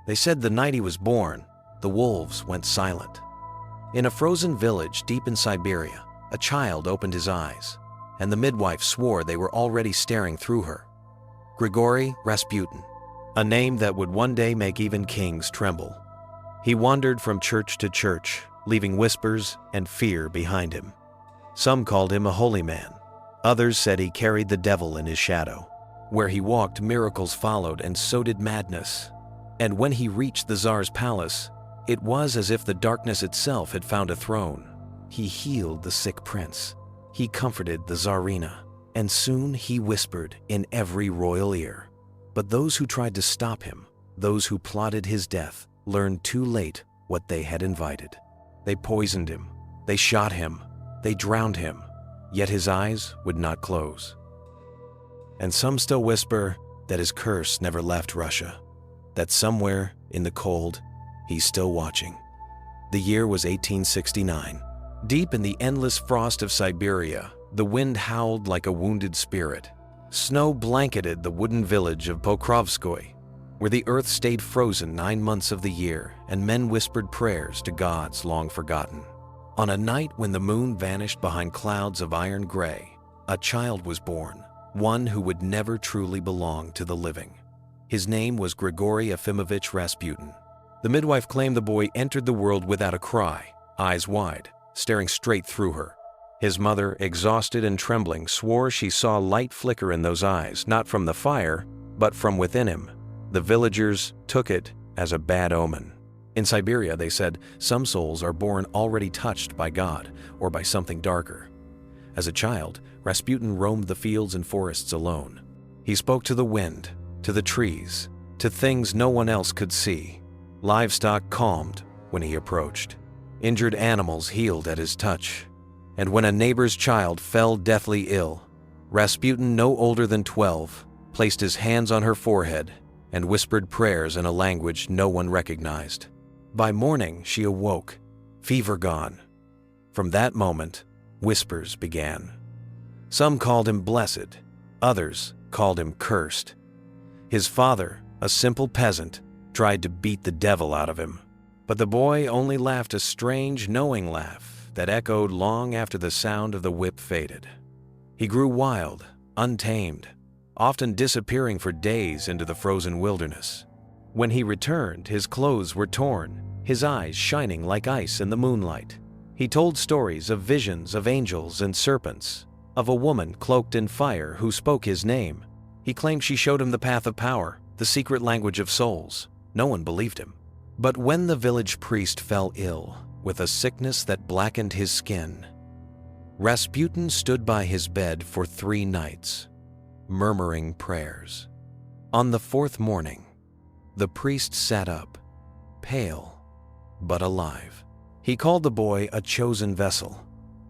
They said the night he was born, the wolves went silent. In a frozen village deep in Siberia, a child opened his eyes, and the midwife swore they were already staring through her. Grigory Rasputin, a name that would one day make even kings tremble. He wandered from church to church, leaving whispers and fear behind him. Some called him a holy man. Others said he carried the devil in his shadow. Where he walked, miracles followed, and so did madness. And when he reached the Tsar's palace, it was as if the darkness itself had found a throne. He healed the sick prince. He comforted the Tsarina. And soon he whispered in every royal ear. But those who tried to stop him, those who plotted his death, learned too late what they had invited. They poisoned him. They shot him. They drowned him. Yet his eyes would not close. And some still whisper that his curse never left Russia, that somewhere in the cold, he's still watching. The year was 1869. Deep in the endless frost of Siberia, the wind howled like a wounded spirit. Snow blanketed the wooden village of Pokrovskoy, where the earth stayed frozen 9 months of the year and men whispered prayers to gods long forgotten. On a night when the moon vanished behind clouds of iron gray, a child was born, one who would never truly belong to the living. His name was Grigory Efimovich Rasputin. The midwife claimed the boy entered the world without a cry, eyes wide, staring straight through her. His mother, exhausted and trembling, swore she saw light flicker in those eyes, not from the fire, but from within him. The villagers took it as a bad omen. In Siberia, they said, some souls are born already touched by God or by something darker. As a child, Rasputin roamed the fields and forests alone. He spoke to the wind, to the trees, to things no one else could see. Livestock calmed when he approached. Injured animals healed at his touch. And when a neighbor's child fell deathly ill, Rasputin, no older than 12, placed his hands on her forehead and whispered prayers in a language no one recognized. By morning, she awoke, fever gone. From that moment, whispers began. Some called him blessed, others called him cursed. His father, a simple peasant, tried to beat the devil out of him, but the boy only laughed a strange, knowing laugh that echoed long after the sound of the whip faded. He grew wild, untamed, often disappearing for days into the frozen wilderness. When he returned, his clothes were torn, his eyes shining like ice in the moonlight. He told stories of visions of angels and serpents, of a woman cloaked in fire who spoke his name. He claimed she showed him the path of power, the secret language of souls. No one believed him. But when the village priest fell ill with a sickness that blackened his skin, Rasputin stood by his bed for 3 nights, murmuring prayers. On the 4th morning, the priest sat up, pale but alive. He called the boy a chosen vessel.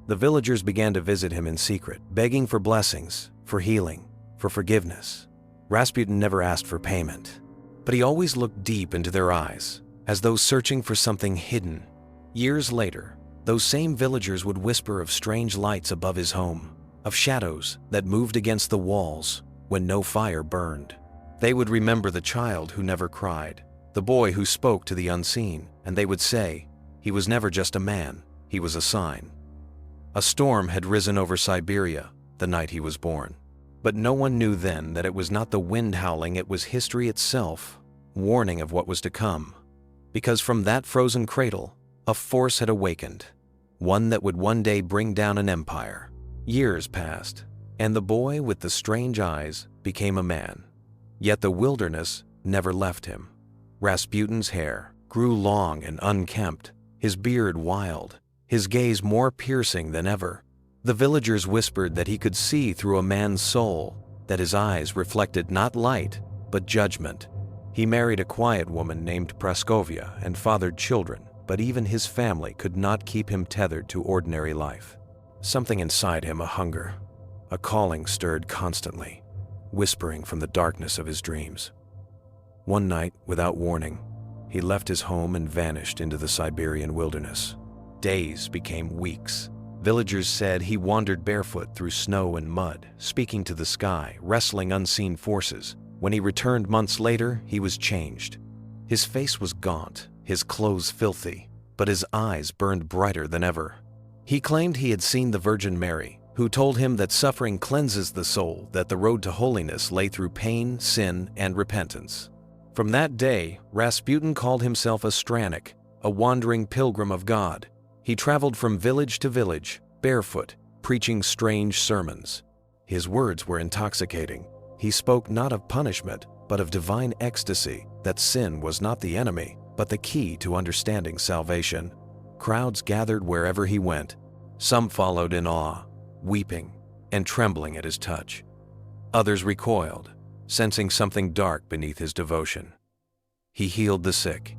The villagers began to visit him in secret, begging for blessings, for healing, for forgiveness. Rasputin never asked for payment, but he always looked deep into their eyes, as though searching for something hidden. Years later, those same villagers would whisper of strange lights above his home, of shadows that moved against the walls when no fire burned. They would remember the child who never cried, the boy who spoke to the unseen, and they would say, he was never just a man, he was a sign. A storm had risen over Siberia the night he was born. But no one knew then that it was not the wind howling, it was history itself, warning of what was to come. Because from that frozen cradle, a force had awakened, one that would one day bring down an empire. Years passed, and the boy with the strange eyes became a man. Yet the wilderness never left him. Rasputin's hair grew long and unkempt, his beard wild, his gaze more piercing than ever. The villagers whispered that he could see through a man's soul, that his eyes reflected not light, but judgment. He married a quiet woman named Praskovia and fathered children, but even his family could not keep him tethered to ordinary life. Something inside him, a hunger, a calling stirred constantly, whispering from the darkness of his dreams. One night, without warning, he left his home and vanished into the Siberian wilderness. Days became weeks. Villagers said he wandered barefoot through snow and mud, speaking to the sky, wrestling unseen forces. When he returned months later, he was changed. His face was gaunt, his clothes filthy, but his eyes burned brighter than ever. He claimed he had seen the Virgin Mary, who told him that suffering cleanses the soul, that the road to holiness lay through pain, sin, and repentance. From that day, Rasputin called himself a Stranik, a wandering pilgrim of God. He traveled from village to village, barefoot, preaching strange sermons. His words were intoxicating. He spoke not of punishment, but of divine ecstasy, that sin was not the enemy, but the key to understanding salvation. Crowds gathered wherever he went. Some followed in awe, weeping and trembling at his touch. Others recoiled, sensing something dark beneath his devotion. He healed the sick.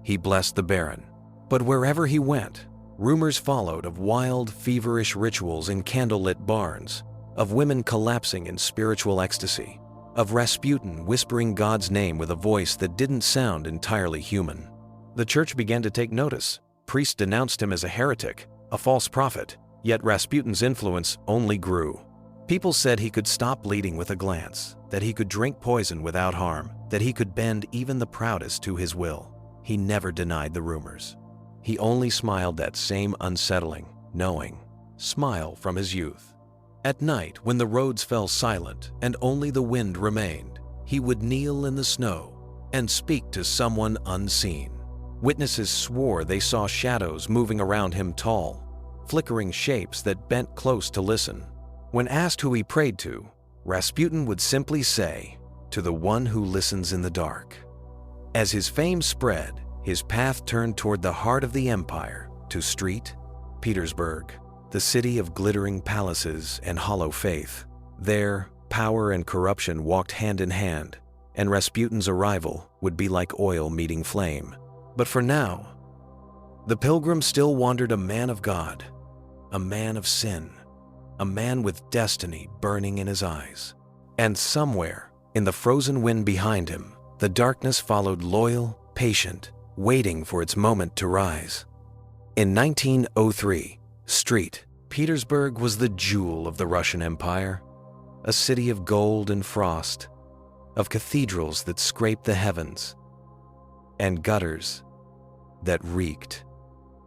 He blessed the barren. But wherever he went, rumors followed of wild, feverish rituals in candlelit barns, of women collapsing in spiritual ecstasy, of Rasputin whispering God's name with a voice that didn't sound entirely human. The church began to take notice. Priests denounced him as a heretic, a false prophet, yet Rasputin's influence only grew. People said he could stop bleeding with a glance, that he could drink poison without harm, that he could bend even the proudest to his will. He never denied the rumors. He only smiled that same unsettling, knowing smile from his youth. At night, when the roads fell silent and only the wind remained, he would kneel in the snow and speak to someone unseen. Witnesses swore they saw shadows moving around him, tall, flickering shapes that bent close to listen. When asked who he prayed to, Rasputin would simply say, "To the one who listens in the dark." As his fame spread, his path turned toward the heart of the empire, to St. Petersburg, the city of glittering palaces and hollow faith. There, power and corruption walked hand in hand, and Rasputin's arrival would be like oil meeting flame. But for now, the pilgrim still wandered, a man of God, a man of sin, a man with destiny burning in his eyes. And somewhere, in the frozen wind behind him, the darkness followed, loyal, patient, waiting for its moment to rise. In 1903, St. Petersburg was the jewel of the Russian Empire, a city of gold and frost, of cathedrals that scraped the heavens, and gutters that reeked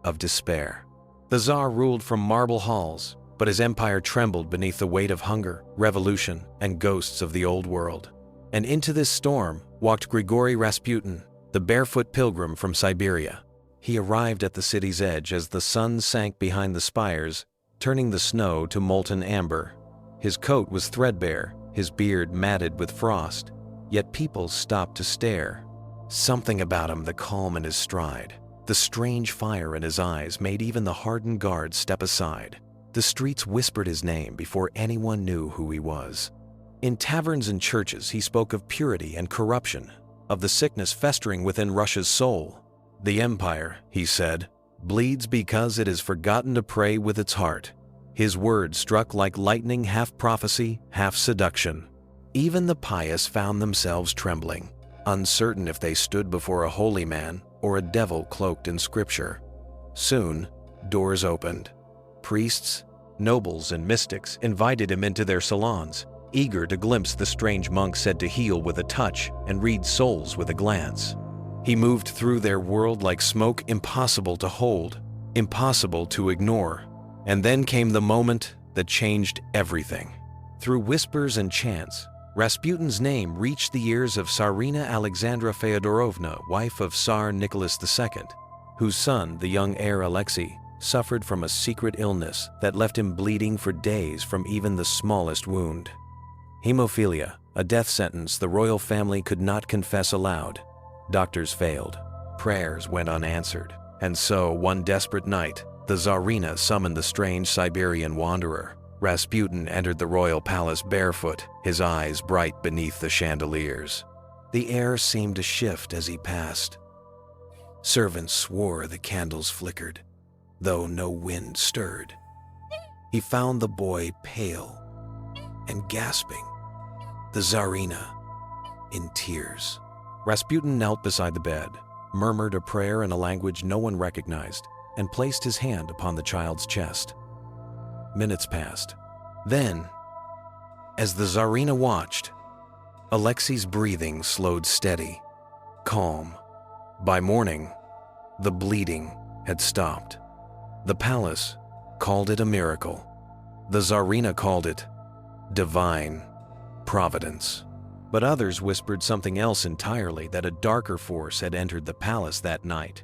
of despair. The Tsar ruled from marble halls, but his empire trembled beneath the weight of hunger, revolution, and ghosts of the old world. And into this storm walked Grigory Rasputin, the barefoot pilgrim from Siberia. He arrived at the city's edge as the sun sank behind the spires, turning the snow to molten amber. His coat was threadbare, his beard matted with frost, yet people stopped to stare. Something about him, the calm in his stride, the strange fire in his eyes, made even the hardened guards step aside. The streets whispered his name before anyone knew who he was. In taverns and churches, he spoke of purity and corruption, of the sickness festering within Russia's soul. The empire, he said, bleeds because it has forgotten to pray with its heart. His words struck like lightning, half prophecy, half seduction. Even the pious found themselves trembling, uncertain if they stood before a holy man or a devil cloaked in scripture. Soon, doors opened. Priests, nobles, and mystics invited him into their salons, eager to glimpse the strange monk said to heal with a touch and read souls with a glance. He moved through their world like smoke, impossible to hold, impossible to ignore. And then came the moment that changed everything. Through whispers and chants, Rasputin's name reached the ears of Tsarina Alexandra Feodorovna, wife of Tsar Nicholas II, whose son, the young heir Alexei, suffered from a secret illness that left him bleeding for days from even the smallest wound. Hemophilia, a death sentence the royal family could not confess aloud. Doctors failed, prayers went unanswered, and so one desperate night, the Tsarina summoned the strange Siberian wanderer. Rasputin entered the royal palace barefoot, his eyes bright beneath the chandeliers. The air seemed to shift as he passed. Servants swore the candles flickered, though no wind stirred. He found the boy pale and gasping, the Tsarina in tears. Rasputin knelt beside the bed, murmured a prayer in a language no one recognized, and placed his hand upon the child's chest. Minutes passed. Then, as the Tsarina watched, Alexei's breathing slowed steady, calm, By morning, the bleeding had stopped. The palace called it a miracle. The Tsarina called it divine providence. But others whispered something else entirely, that a darker force had entered the palace that night.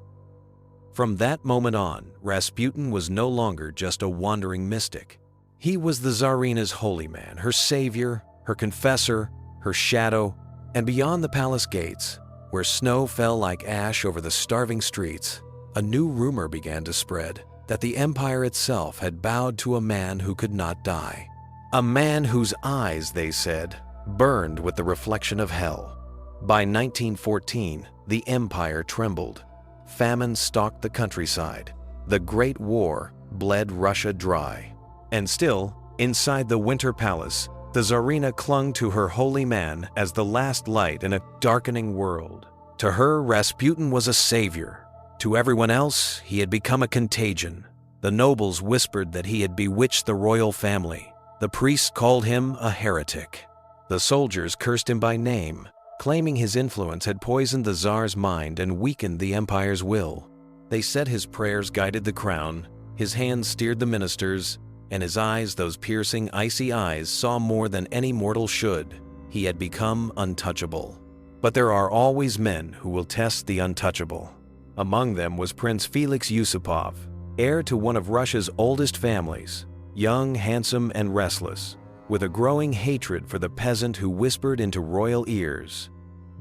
From that moment on, Rasputin was no longer just a wandering mystic. He was the Tsarina's holy man, her savior, her confessor, her shadow, and beyond the palace gates, where snow fell like ash over the starving streets, a new rumor began to spread that the empire itself had bowed to a man who could not die. A man whose eyes, they said, burned with the reflection of hell. By 1914, the empire trembled. Famine stalked the countryside. The Great War bled Russia dry. And still, inside the Winter Palace, the Tsarina clung to her holy man as the last light in a darkening world. To her, Rasputin was a savior. To everyone else, he had become a contagion. The nobles whispered that he had bewitched the royal family. The priests called him a heretic. The soldiers cursed him by name, claiming his influence had poisoned the Tsar's mind and weakened the empire's will. They said his prayers guided the crown, his hands steered the ministers, and his eyes, those piercing, icy eyes, saw more than any mortal should. He had become untouchable. But there are always men who will test the untouchable. Among them was Prince Felix Yusupov, heir to one of Russia's oldest families, young, handsome, and restless, with a growing hatred for the peasant who whispered into royal ears.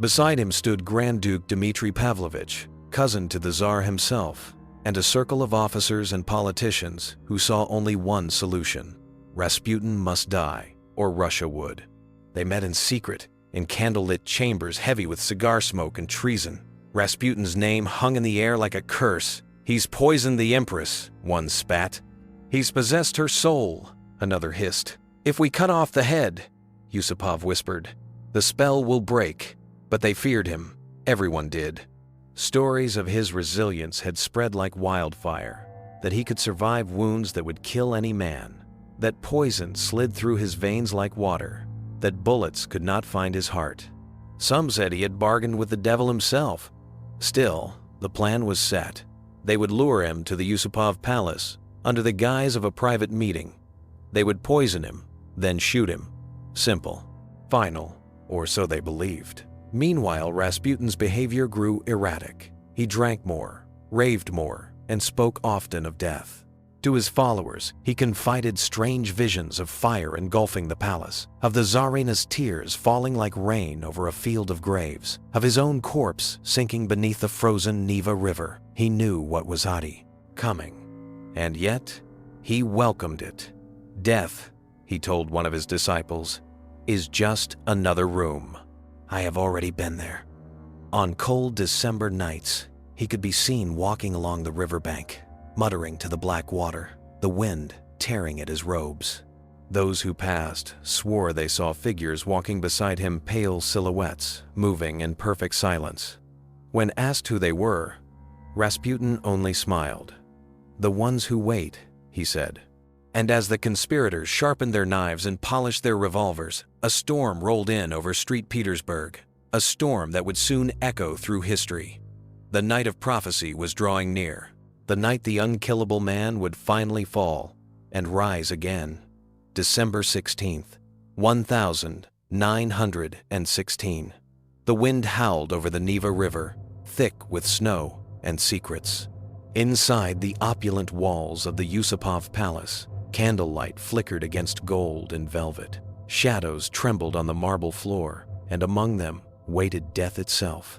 Beside him stood Grand Duke Dmitry Pavlovich, cousin to the Tsar himself, and a circle of officers and politicians who saw only one solution: Rasputin must die, or Russia would. They met in secret, in candlelit chambers heavy with cigar smoke and treason. Rasputin's name hung in the air like a curse. "He's poisoned the Empress," one spat. "He's possessed her soul," another hissed. "If we cut off the head," Yusupov whispered, "the spell will break." But they feared him. Everyone did. Stories of his resilience had spread like wildfire, that he could survive wounds that would kill any man, that poison slid through his veins like water, that bullets could not find his heart. Some said he had bargained with the devil himself. Still, the plan was set. They would lure him to the Yusupov palace under the guise of a private meeting. They would poison him, then shoot him. Simple. Final, or so they believed. Meanwhile, Rasputin's behavior grew erratic. He drank more, raved more, and spoke often of death. To his followers, he confided strange visions of fire engulfing the palace, of the Tsarina's tears falling like rain over a field of graves, of his own corpse sinking beneath the frozen Neva River. He knew what was coming, and yet he welcomed it. "Death," he told one of his disciples, "is just another room. I have already been there." On cold December nights, he could be seen walking along the riverbank, muttering to the black water, the wind tearing at his robes. Those who passed swore they saw figures walking beside him, pale silhouettes, moving in perfect silence. When asked who they were, Rasputin only smiled. "The ones who wait," he said. And as the conspirators sharpened their knives and polished their revolvers, a storm rolled in over St. Petersburg, a storm that would soon echo through history. The night of prophecy was drawing near, the night the unkillable man would finally fall and rise again. December 16th, 1916. The wind howled over the Neva River, thick with snow and secrets. Inside the opulent walls of the Yusupov Palace, candlelight flickered against gold and velvet. Shadows trembled on the marble floor, and among them waited death itself.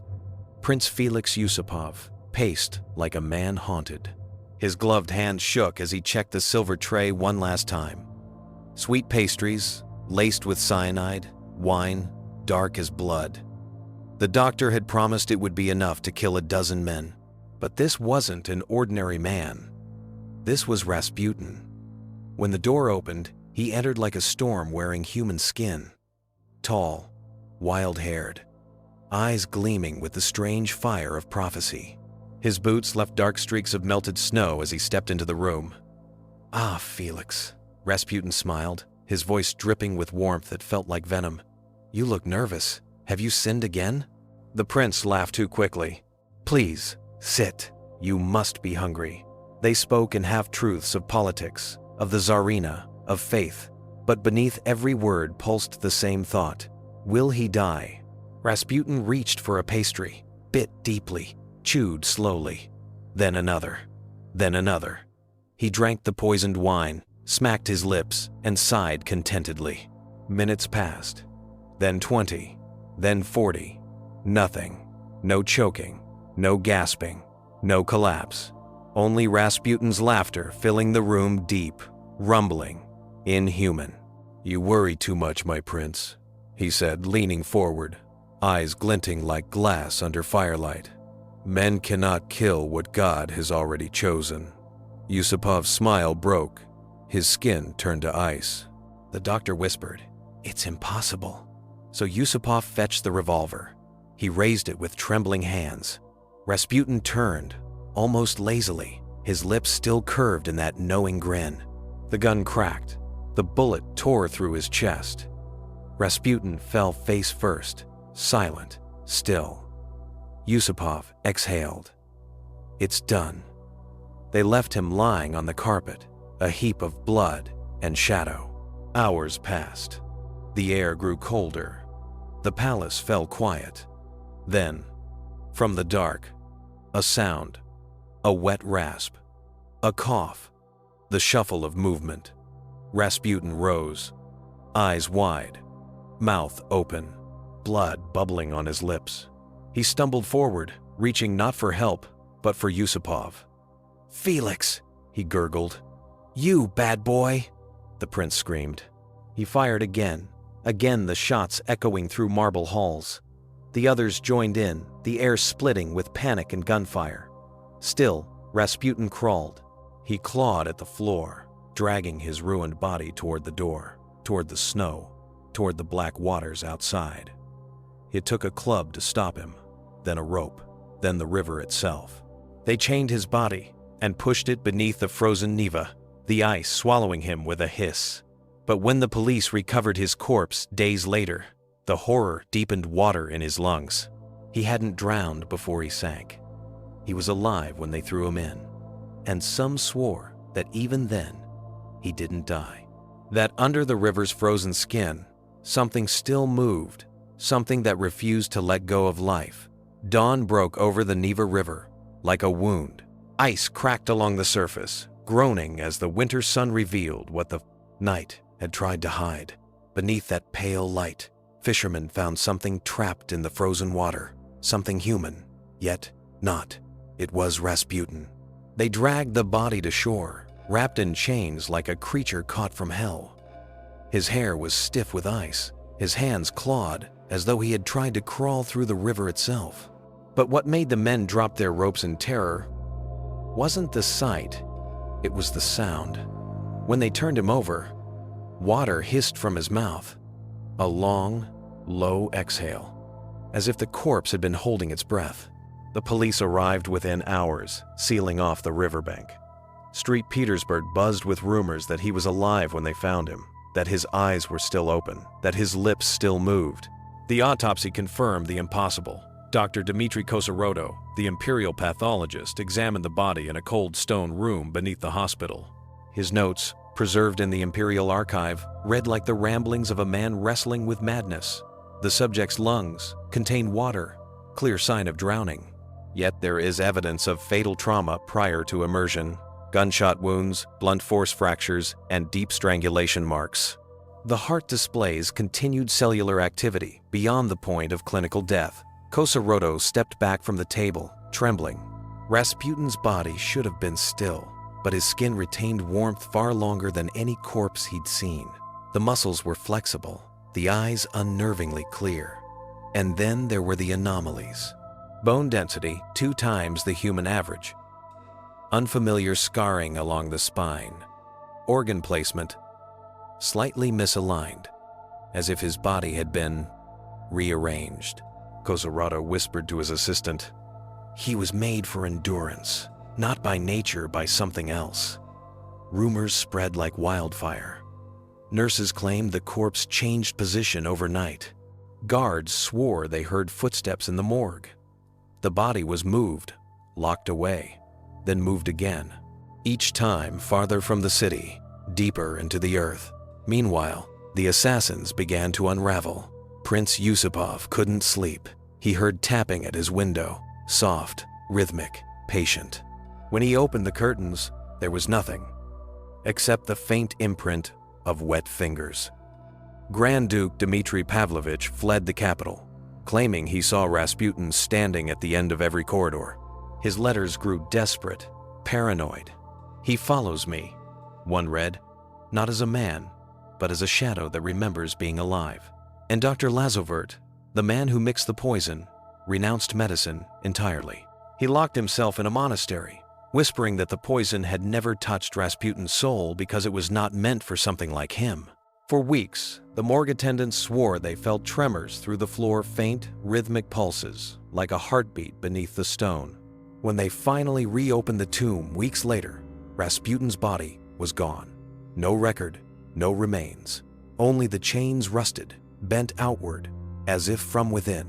Prince Felix Yusupov paced like a man haunted. His gloved hand shook as he checked the silver tray one last time. Sweet pastries, laced with cyanide, wine, dark as blood. The doctor had promised it would be enough to kill a dozen men. But this wasn't an ordinary man. This was Rasputin. When the door opened, he entered like a storm wearing human skin. Tall, wild-haired, eyes gleaming with the strange fire of prophecy. His boots left dark streaks of melted snow as he stepped into the room. "Ah, Felix," Rasputin smiled, his voice dripping with warmth that felt like venom. "You look nervous. Have you sinned again?" The prince laughed too quickly. Please, sit. You must be hungry." They spoke in half-truths of politics, of the Tsarina, of faith, but beneath every word pulsed the same thought. Will he die? Rasputin reached for a pastry, bit deeply, chewed slowly. Then another. Then another. He drank the poisoned wine, smacked his lips, and sighed contentedly. Minutes passed. Then 20. Then 40. Nothing. No choking. No gasping. No collapse. Only Rasputin's laughter filling the room deep, rumbling, inhuman. "You worry too much, my prince," he said, leaning forward, eyes glinting like glass under firelight. "Men cannot kill what God has already chosen." Yusupov's smile broke. His skin turned to ice. The doctor whispered, "It's impossible." So Yusupov fetched the revolver. He raised it with trembling hands. Rasputin turned, almost lazily, his lips still curved in that knowing grin. The gun cracked. The bullet tore through his chest. Rasputin fell face first, silent, still. Yusupov exhaled. "It's done." They left him lying on the carpet, a heap of blood and shadow. Hours passed. The air grew colder. The palace fell quiet. Then, from the dark, a sound, a wet rasp, a cough, the shuffle of movement. Rasputin rose, eyes wide, mouth open, blood bubbling on his lips. He stumbled forward, reaching not for help, but for Yusupov. "Felix," he gurgled. "You bad boy," the prince screamed. He fired again, the shots echoing through marble halls. The others joined in, the air splitting with panic and gunfire. Still, Rasputin crawled. He clawed at the floor, dragging his ruined body toward the door, toward the snow, toward the black waters outside. It took a club to stop him, then a rope, then the river itself. They chained his body and pushed it beneath the frozen Neva, the ice swallowing him with a hiss. But when the police recovered his corpse days later, the horror deepened water in his lungs. He hadn't drowned before he sank. He was alive when they threw him in. And some swore that even then, he didn't die. That under the river's frozen skin, something still moved, something that refused to let go of life. Dawn broke over the Neva River like a wound. Ice cracked along the surface, groaning as the winter sun revealed what the night had tried to hide. Beneath that pale light, fishermen found something trapped in the frozen water, something human, yet not. It was Rasputin. They dragged the body to shore, wrapped in chains like a creature caught from hell. His hair was stiff with ice, his hands clawed as though he had tried to crawl through the river itself. But what made the men drop their ropes in terror wasn't the sight, it was the sound. When they turned him over, water hissed from his mouth, a long, low exhale, as if the corpse had been holding its breath. The police arrived within hours, sealing off the riverbank. Street Petersburg buzzed with rumors that he was alive when they found him, that his eyes were still open, that his lips still moved. The autopsy confirmed the impossible. Dr. Dmitry Kosaroto, the imperial pathologist, examined the body in a cold stone room beneath the hospital. His notes, preserved in the imperial archive, read like the ramblings of a man wrestling with madness. The subject's lungs contained water, clear sign of drowning. Yet there is evidence of fatal trauma prior to immersion, gunshot wounds, blunt force fractures, and deep strangulation marks. The heart displays continued cellular activity beyond the point of clinical death. Kosaroto stepped back from the table, trembling. Rasputin's body should have been still, but his skin retained warmth far longer than any corpse he'd seen. The muscles were flexible, the eyes unnervingly clear. And then there were the anomalies. Bone density 2 times the human average. Unfamiliar scarring along the spine. Organ placement slightly misaligned, as if his body had been rearranged. Kosaroto whispered to his assistant, "He was made for endurance, not by nature, by something else." Rumors spread like wildfire. Nurses claimed the corpse changed position overnight. Guards swore they heard footsteps in the morgue. The body was moved, locked away, then moved again, each time farther from the city, deeper into the earth. Meanwhile, the assassins began to unravel. Prince Yusupov couldn't sleep. He heard tapping at his window, soft, rhythmic, patient. When he opened the curtains, there was nothing, except the faint imprint of wet fingers. Grand Duke Dmitry Pavlovich fled the capital, claiming he saw Rasputin standing at the end of every corridor. His letters grew desperate, paranoid. "He follows me," one read, "not as a man, but as a shadow that remembers being alive." And Dr. Lazovert, the man who mixed the poison, renounced medicine entirely. He locked himself in a monastery, whispering that the poison had never touched Rasputin's soul because it was not meant for something like him. For weeks, the morgue attendants swore they felt tremors through the floor, faint, rhythmic pulses, like a heartbeat beneath the stone. When they finally reopened the tomb weeks later, Rasputin's body was gone. No record, no remains. Only the chains rusted, bent outward, as if from within.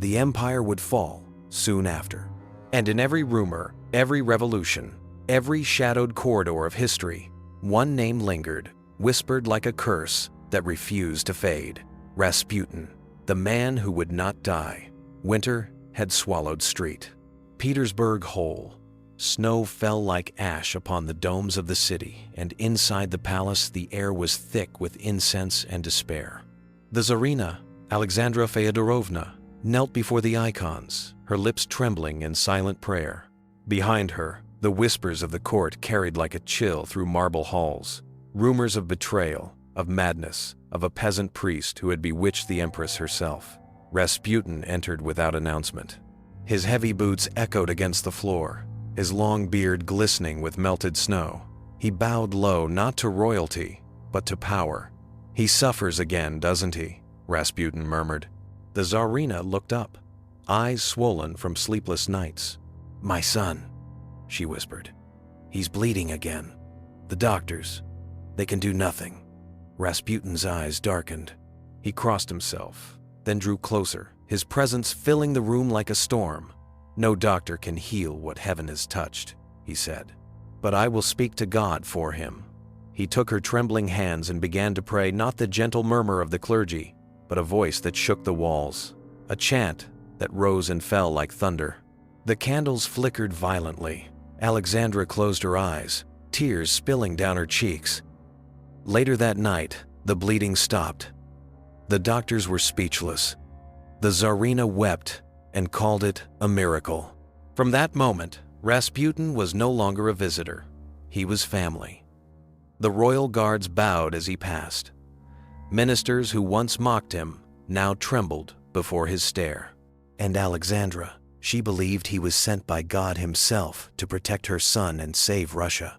The empire would fall soon after. And in every rumor, every revolution, every shadowed corridor of history, one name lingered, whispered like a curse that refused to fade. Rasputin, the man who would not die. Winter had swallowed street. Petersburg whole. Snow fell like ash upon the domes of the city, and inside the palace the air was thick with incense and despair. The Tsarina, Alexandra Feodorovna, knelt before the icons, her lips trembling in silent prayer. Behind her, the whispers of the court carried like a chill through marble halls. Rumors of betrayal, of madness, of a peasant priest who had bewitched the empress herself. Rasputin entered without announcement. His heavy boots echoed against the floor, his long beard glistening with melted snow. He bowed low not to royalty, but to power. "He suffers again, doesn't he?" Rasputin murmured. The Tsarina looked up, eyes swollen from sleepless nights. "My son," she whispered. "He's bleeding again. The doctors, they can do nothing." Rasputin's eyes darkened. He crossed himself, then drew closer, his presence filling the room like a storm. "No doctor can heal what heaven has touched," he said. "But I will speak to God for him." He took her trembling hands and began to pray, not the gentle murmur of the clergy, but a voice that shook the walls, a chant that rose and fell like thunder. The candles flickered violently. Alexandra closed her eyes, tears spilling down her cheeks. Later that night, the bleeding stopped. The doctors were speechless. The Tsarina wept and called it a miracle. From that moment, Rasputin was no longer a visitor. He was family. The royal guards bowed as he passed. Ministers who once mocked him now trembled before his stare. And Alexandra, she believed he was sent by God himself to protect her son and save Russia.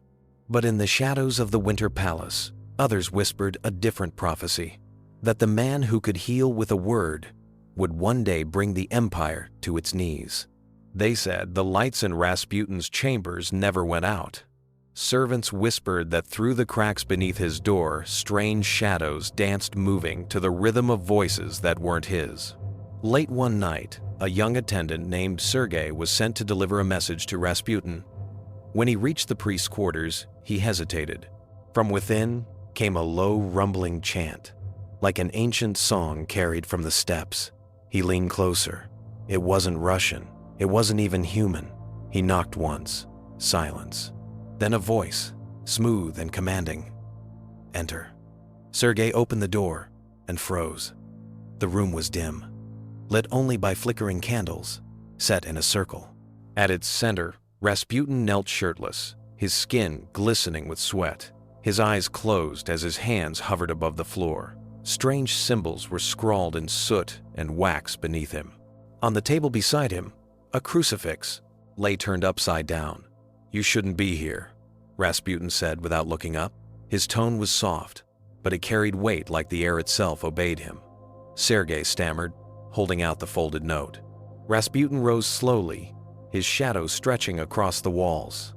But in the shadows of the Winter Palace, others whispered a different prophecy, that the man who could heal with a word would one day bring the empire to its knees. They said the lights in Rasputin's chambers never went out. Servants whispered that through the cracks beneath his door, strange shadows danced, moving to the rhythm of voices that weren't his. Late one night, a young attendant named Sergei was sent to deliver a message to Rasputin. When he reached the priest's quarters, he hesitated. From within came a low, rumbling chant, like an ancient song carried from the steppes. He leaned closer. It wasn't Russian. It wasn't even human. He knocked once. Silence. Then a voice, smooth and commanding. "Enter." Sergei opened the door and froze. The room was dim, lit only by flickering candles, set in a circle. At its center, Rasputin knelt shirtless, his skin glistening with sweat. His eyes closed as his hands hovered above the floor. Strange symbols were scrawled in soot and wax beneath him. On the table beside him, a crucifix lay turned upside down. "You shouldn't be here," Rasputin said without looking up. His tone was soft, but it carried weight like the air itself obeyed him. Sergei stammered, holding out the folded note. Rasputin rose slowly, his shadow stretching across the walls.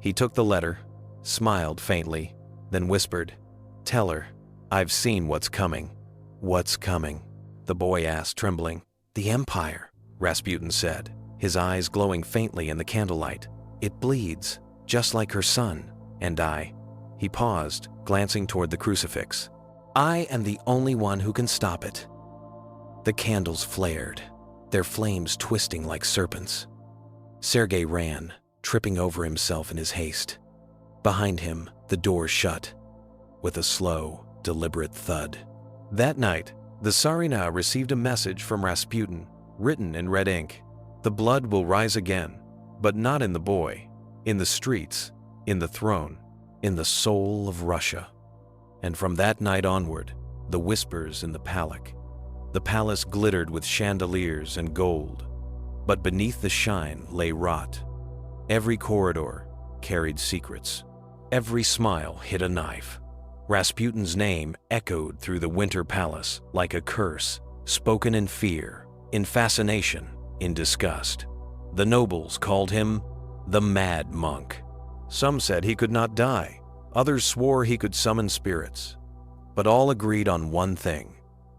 He took the letter, smiled faintly, then whispered, "Tell her, I've seen what's coming." "What's coming?" the boy asked, trembling. "The empire," Rasputin said, his eyes glowing faintly in the candlelight. "It bleeds, just like her son, and I." He paused, glancing toward the crucifix. "I am the only one who can stop it." The candles flared, their flames twisting like serpents. Sergei ran, tripping over himself in his haste. Behind him, the door shut, with a slow, deliberate thud. That night, the Tsarina received a message from Rasputin, written in red ink. "The blood will rise again, but not in the boy, in the streets, in the throne, in the soul of Russia." And from that night onward, the whispers in the palace. The palace glittered with chandeliers and gold, but beneath the shine lay rot. Every corridor carried secrets. Every smile hid a knife. Rasputin's name echoed through the Winter Palace like a curse, spoken in fear, in fascination, in disgust. The nobles called him the Mad Monk. Some said he could not die. Others swore he could summon spirits. But all agreed on one thing: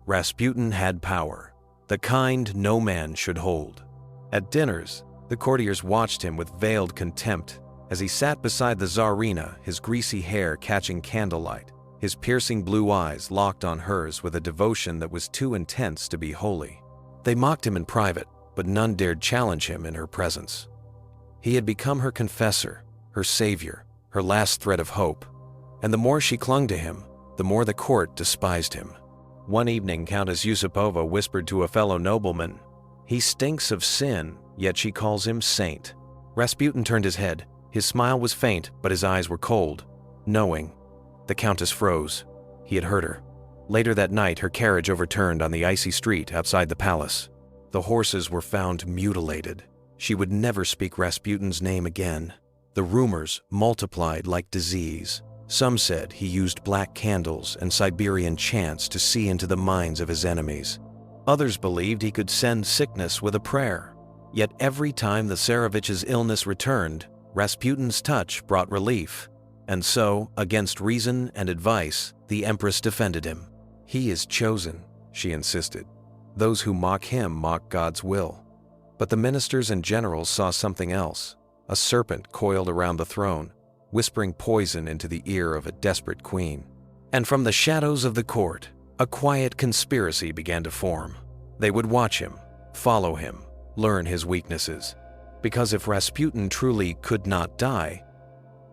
Rasputin had power, the kind no man should hold. At dinners, the courtiers watched him with veiled contempt as he sat beside the Tsarina, his greasy hair catching candlelight, his piercing blue eyes locked on hers with a devotion that was too intense to be holy. They mocked him in private, but none dared challenge him in her presence. He had become her confessor, her savior, her last thread of hope, and the more she clung to him, the more the court despised him. One evening, Countess Yusupova whispered to a fellow nobleman, "He stinks of sin, yet she calls him saint." Rasputin turned his head. His smile was faint, but his eyes were cold, knowing. The countess froze. He had heard her. Later that night, her carriage overturned on the icy street outside the palace. The horses were found mutilated. She would never speak Rasputin's name again. The rumors multiplied like disease. Some said he used black candles and Siberian chants to see into the minds of his enemies. Others believed he could send sickness with a prayer. Yet every time the Tsarevich's illness returned, Rasputin's touch brought relief. And so, against reason and advice, the Empress defended him. "He is chosen," she insisted. "Those who mock him mock God's will." But the ministers and generals saw something else. A serpent coiled around the throne, whispering poison into the ear of a desperate queen. And from the shadows of the court, a quiet conspiracy began to form. They would watch him, follow him, learn his weaknesses. Because if Rasputin truly could not die,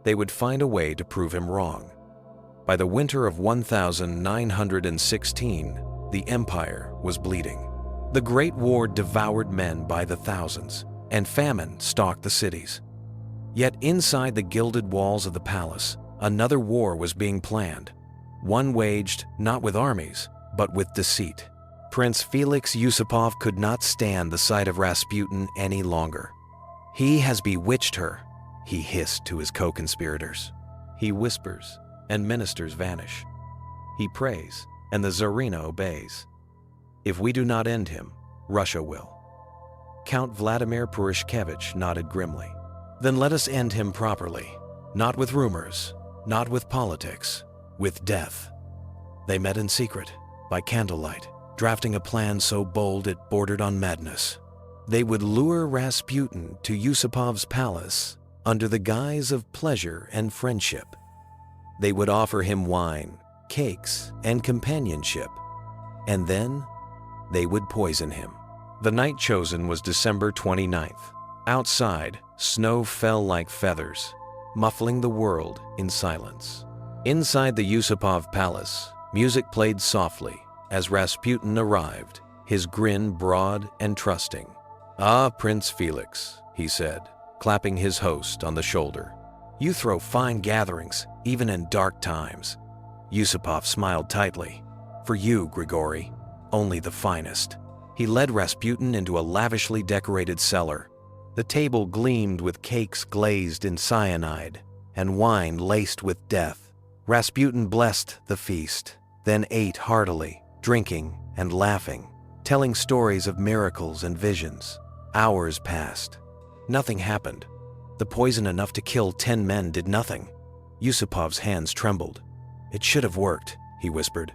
they would find a way to prove him wrong. By the winter of 1916, the empire was bleeding. The Great War devoured men by the thousands, and famine stalked the cities. Yet inside the gilded walls of the palace, another war was being planned. One waged not with armies, but with deceit. Prince Felix Yusupov could not stand the sight of Rasputin any longer. "He has bewitched her," he hissed to his co-conspirators. He whispers, and ministers vanish. He prays, and the Tsarina obeys. If we do not end him, Russia will. Count Vladimir Purishkevich nodded grimly. "Then let us end him properly, not with rumors, not with politics, with death." They met in secret, by candlelight, drafting a plan so bold it bordered on madness. They would lure Rasputin to Yusupov's palace under the guise of pleasure and friendship. They would offer him wine, cakes, and companionship. And then they would poison him. The night chosen was December 29th. Outside, snow fell like feathers, muffling the world in silence. Inside the Yusupov palace, music played softly as Rasputin arrived, his grin broad and trusting. "Ah, Prince Felix," he said, clapping his host on the shoulder. "You throw fine gatherings, even in dark times." Yusupov smiled tightly. "For you, Grigory, only the finest." He led Rasputin into a lavishly decorated cellar. The table gleamed with cakes glazed in cyanide and wine laced with death. Rasputin blessed the feast, then ate heartily, drinking and laughing, telling stories of miracles and visions. Hours passed. Nothing happened. The poison enough to kill 10 men did nothing. Yusupov's hands trembled. "It should have worked," he whispered.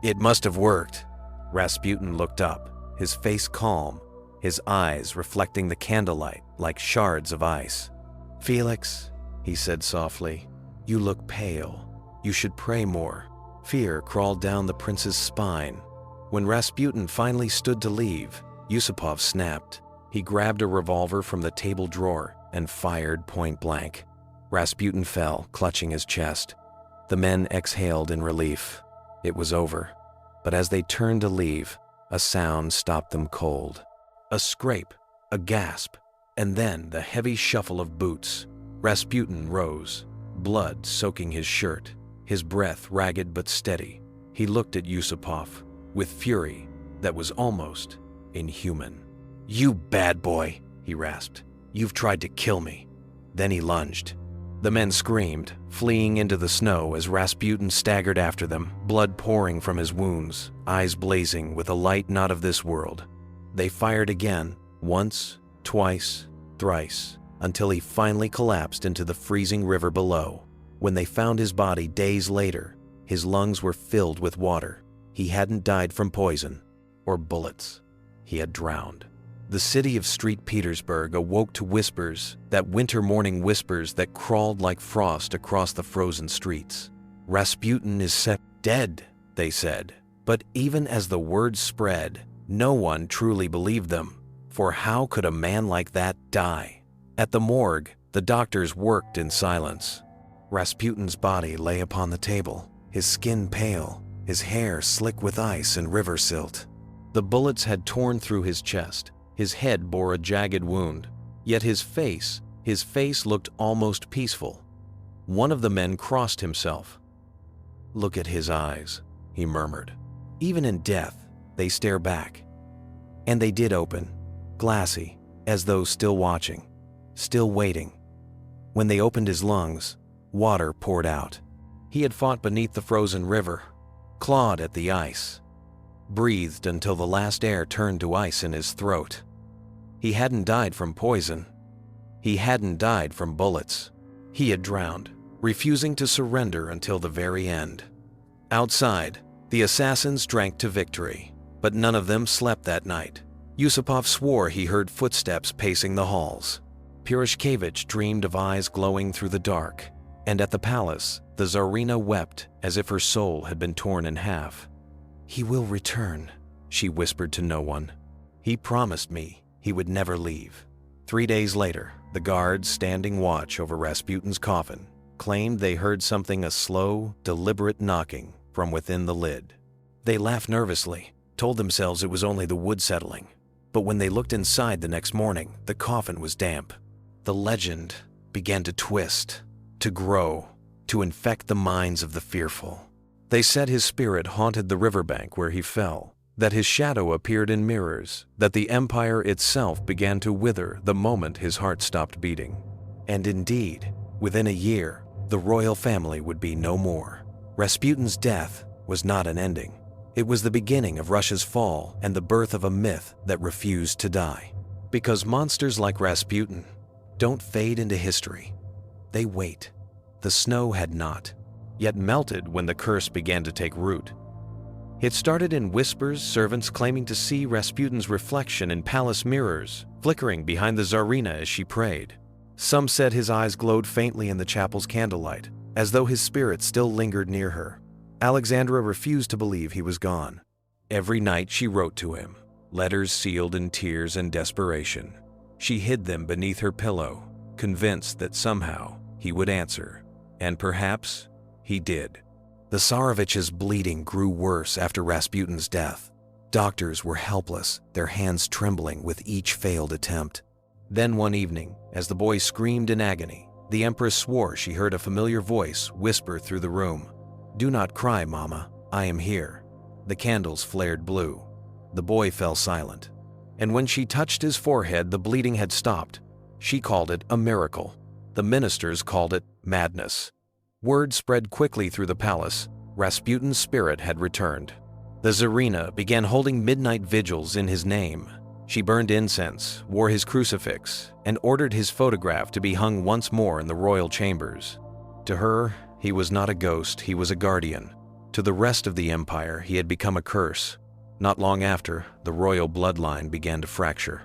"It must have worked." Rasputin looked up, his face calm, his eyes reflecting the candlelight like shards of ice. "Felix," he said softly, "you look pale. You should pray more." Fear crawled down the prince's spine. When Rasputin finally stood to leave, Yusupov snapped. He grabbed a revolver from the table drawer and fired point blank. Rasputin fell, clutching his chest. The men exhaled in relief. It was over. But as they turned to leave, a sound stopped them cold. A scrape, a gasp, and then the heavy shuffle of boots. Rasputin rose, blood soaking his shirt, his breath ragged but steady. He looked at Yusupov with fury that was almost inhuman. "You bad boy," he rasped. "You've tried to kill me." Then he lunged. The men screamed, fleeing into the snow as Rasputin staggered after them, blood pouring from his wounds, eyes blazing with a light not of this world. They fired again, once, twice, thrice, until he finally collapsed into the freezing river below. When they found his body days later, his lungs were filled with water. He hadn't died from poison or bullets. He had drowned. The city of St. Petersburg awoke to whispers, that winter morning whispers that crawled like frost across the frozen streets. "Rasputin is set dead," they said. But even as the words spread, no one truly believed them. For how could a man like that die? At the morgue, the doctors worked in silence. Rasputin's body lay upon the table, his skin pale, his hair slick with ice and river silt. The bullets had torn through his chest. His head bore a jagged wound, yet his face looked almost peaceful. One of the men crossed himself. "Look at his eyes," he murmured. "Even in death, they stare back." And they did open, glassy, as though still watching, still waiting. When they opened his lungs, water poured out. He had fought beneath the frozen river, clawed at the ice, breathed until the last air turned to ice in his throat. He hadn't died from poison. He hadn't died from bullets. He had drowned, refusing to surrender until the very end. Outside, the assassins drank to victory, but none of them slept that night. Yusupov swore he heard footsteps pacing the halls. Purishkevich dreamed of eyes glowing through the dark, and at the palace, the Tsarina wept as if her soul had been torn in half. "He will return," she whispered to no one. "He promised me he would never leave." 3 days later, the guards standing watch over Rasputin's coffin claimed they heard a slow, deliberate knocking from within the lid. They laughed nervously, told themselves it was only the wood settling. But when they looked inside the next morning, the coffin was damp. The legend began to twist, to grow, to infect the minds of the fearful. They said his spirit haunted the riverbank where he fell, that his shadow appeared in mirrors, that the empire itself began to wither the moment his heart stopped beating. And indeed, within a year, the royal family would be no more. Rasputin's death was not an ending. It was the beginning of Russia's fall and the birth of a myth that refused to die. Because monsters like Rasputin don't fade into history. They wait. The snow had not yet melted when the curse began to take root. It started in whispers, servants claiming to see Rasputin's reflection in palace mirrors, flickering behind the Tsarina as she prayed. Some said his eyes glowed faintly in the chapel's candlelight, as though his spirit still lingered near her. Alexandra refused to believe he was gone. Every night she wrote to him, letters sealed in tears and desperation. She hid them beneath her pillow, convinced that somehow he would answer. And perhaps he did. The Tsarevich's bleeding grew worse after Rasputin's death. Doctors were helpless, their hands trembling with each failed attempt. Then one evening, as the boy screamed in agony, the Empress swore she heard a familiar voice whisper through the room, "Do not cry, Mama, I am here." The candles flared blue. The boy fell silent. And when she touched his forehead, the bleeding had stopped. She called it a miracle. The ministers called it madness. Word spread quickly through the palace. Rasputin's spirit had returned. The Tsarina began holding midnight vigils in his name. She burned incense, wore his crucifix, and ordered his photograph to be hung once more in the royal chambers. To her, he was not a ghost, he was a guardian. To the rest of the empire, he had become a curse. Not long after, the royal bloodline began to fracture.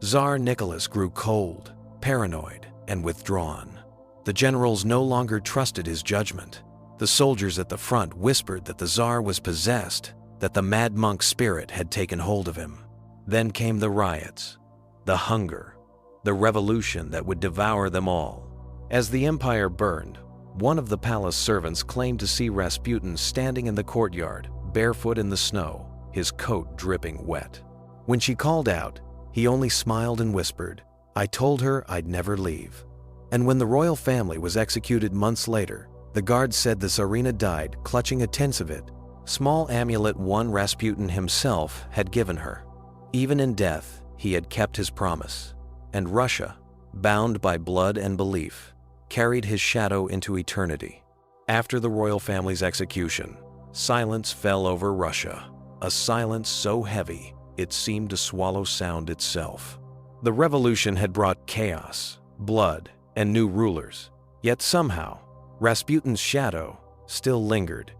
Tsar Nicholas grew cold, paranoid, and withdrawn. The generals no longer trusted his judgment. The soldiers at the front whispered that the Tsar was possessed, that the mad monk spirit had taken hold of him. Then came the riots, the hunger, the revolution that would devour them all. As the empire burned, one of the palace servants claimed to see Rasputin standing in the courtyard, barefoot in the snow, his coat dripping wet. When she called out, he only smiled and whispered, "I told her I'd never leave." And when the royal family was executed months later, the guards said the Tsarina died clutching a Tensovit, small amulet one Rasputin himself had given her. Even in death, he had kept his promise. And Russia, bound by blood and belief, carried his shadow into eternity. After the royal family's execution, silence fell over Russia, a silence so heavy it seemed to swallow sound itself. The revolution had brought chaos, blood, and new rulers, yet somehow, Rasputin's shadow still lingered.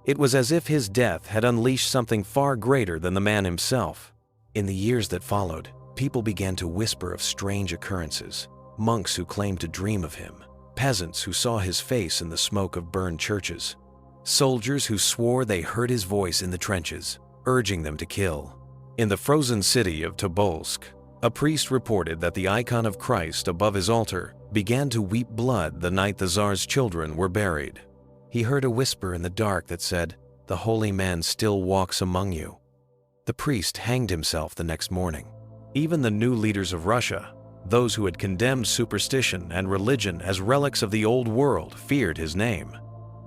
It was as if his death had unleashed something far greater than the man himself. In the years that followed, people began to whisper of strange occurrences, monks who claimed to dream of him, peasants who saw his face in the smoke of burned churches, soldiers who swore they heard his voice in the trenches, urging them to kill. In the frozen city of Tobolsk, a priest reported that the icon of Christ above his altar began to weep blood the night the Tsar's children were buried. He heard a whisper in the dark that said, "The holy man still walks among you." The priest hanged himself the next morning. Even the new leaders of Russia, those who had condemned superstition and religion as relics of the old world, feared his name.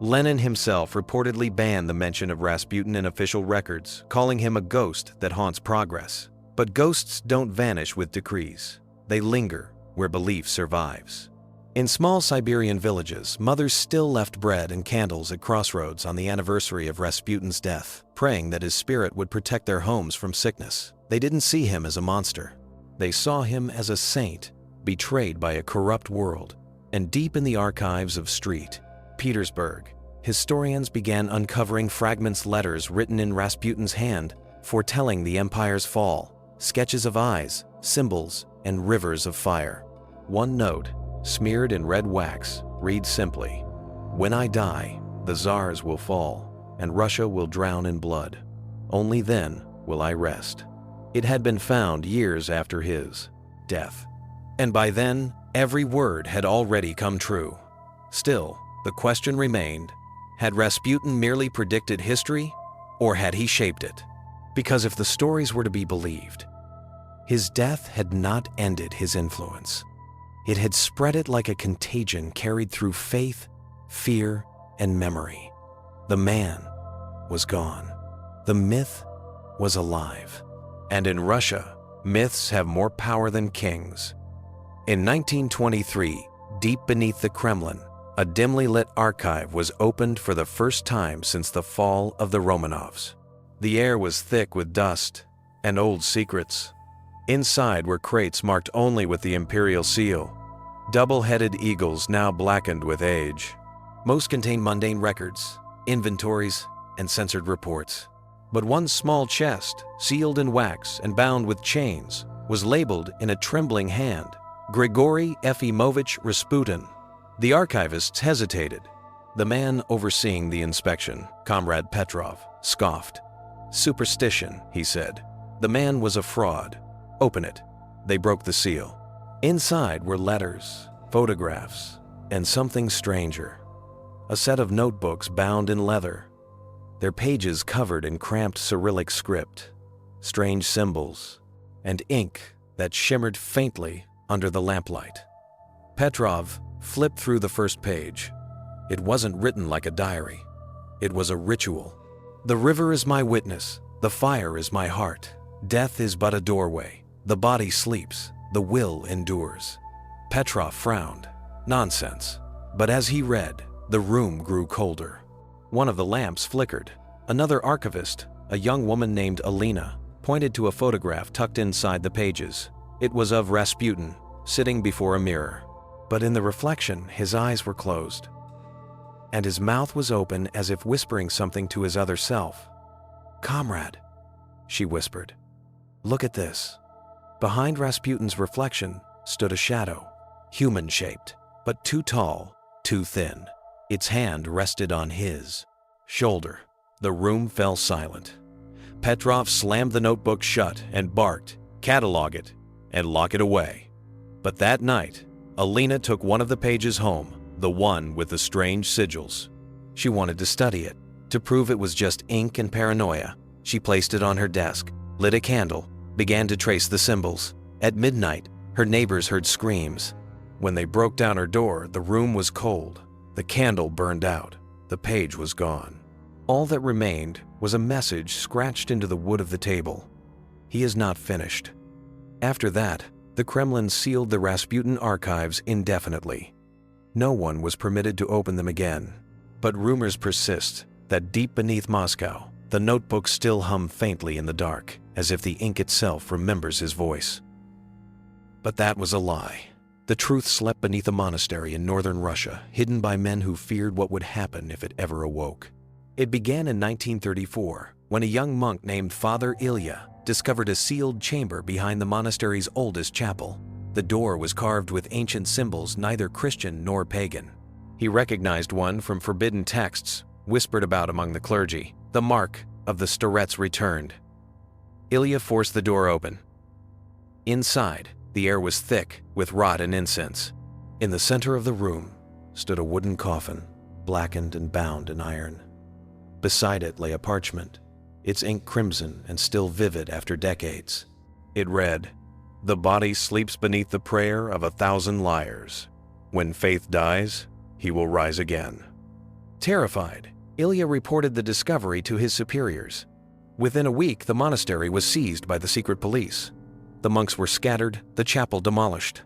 Lenin himself reportedly banned the mention of Rasputin in official records, calling him a ghost that haunts progress. But ghosts don't vanish with decrees. They linger where belief survives. In small Siberian villages, mothers still left bread and candles at crossroads on the anniversary of Rasputin's death, praying that his spirit would protect their homes from sickness. They didn't see him as a monster. They saw him as a saint, betrayed by a corrupt world. And deep in the archives of St. Petersburg, historians began uncovering fragments letters written in Rasputin's hand, foretelling the empire's fall, sketches of eyes, symbols, and rivers of fire. One note, smeared in red wax, reads simply, "When I die, the Tsars will fall, and Russia will drown in blood. Only then will I rest." It had been found years after his death. And by then, every word had already come true. Still, the question remained, had Rasputin merely predicted history, or had he shaped it? Because if the stories were to be believed, his death had not ended his influence. It had spread it like a contagion carried through faith, fear, and memory. The man was gone. The myth was alive. And in Russia, myths have more power than kings. In 1923, deep beneath the Kremlin, a dimly lit archive was opened for the first time since the fall of the Romanovs. The air was thick with dust and old secrets. Inside were crates marked only with the imperial seal, double-headed eagles now blackened with age. Most contained mundane records, inventories, and censored reports. But one small chest, sealed in wax and bound with chains, was labeled in a trembling hand, Grigory Efimovich Rasputin. The archivists hesitated. The man overseeing the inspection, Comrade Petrov, scoffed. "Superstition," he said. "The man was a fraud. Open it." They broke the seal. Inside were letters, photographs, and something stranger. A set of notebooks bound in leather, their pages covered in cramped Cyrillic script, strange symbols, and ink that shimmered faintly under the lamplight. Petrov flipped through the first page. It wasn't written like a diary. It was a ritual. "The river is my witness, the fire is my heart. Death is but a doorway. The body sleeps, the will endures." Petrov frowned. Nonsense. But as he read, the room grew colder. One of the lamps flickered. Another archivist, a young woman named Alina, pointed to a photograph tucked inside the pages. It was of Rasputin, sitting before a mirror. But in the reflection, his eyes were closed, and his mouth was open as if whispering something to his other self. "Comrade," she whispered, "look at this." Behind Rasputin's reflection stood a shadow, human-shaped, but too tall, too thin. Its hand rested on his shoulder. The room fell silent. Petrov slammed the notebook shut and barked, "Catalog it and lock it away." But that night, Alina took one of the pages home, the one with the strange sigils. She wanted to study it. To prove it was just ink and paranoia, she placed it on her desk, lit a candle, began to trace the symbols. At midnight, her neighbors heard screams. When they broke down her door, the room was cold. The candle burned out. The page was gone. All that remained was a message scratched into the wood of the table. "He is not finished." After that, the Kremlin sealed the Rasputin archives indefinitely. No one was permitted to open them again. But rumors persist that deep beneath Moscow, the notebooks still hum faintly in the dark, as if the ink itself remembers his voice. But that was a lie. The truth slept beneath a monastery in northern Russia, hidden by men who feared what would happen if it ever awoke. It began in 1934, when a young monk named Father Ilya discovered a sealed chamber behind the monastery's oldest chapel. The door was carved with ancient symbols neither Christian nor pagan. He recognized one from forbidden texts, whispered about among the clergy. The mark of the starets returned. Ilya forced the door open. Inside, the air was thick with rot and incense. In the center of the room stood a wooden coffin, blackened and bound in iron. Beside it lay a parchment, its ink crimson and still vivid after decades. It read, "The body sleeps beneath the prayer of 1,000 liars. When faith dies, he will rise again." Terrified, Ilya reported the discovery to his superiors. Within a week, the monastery was seized by the secret police. The monks were scattered, the chapel demolished.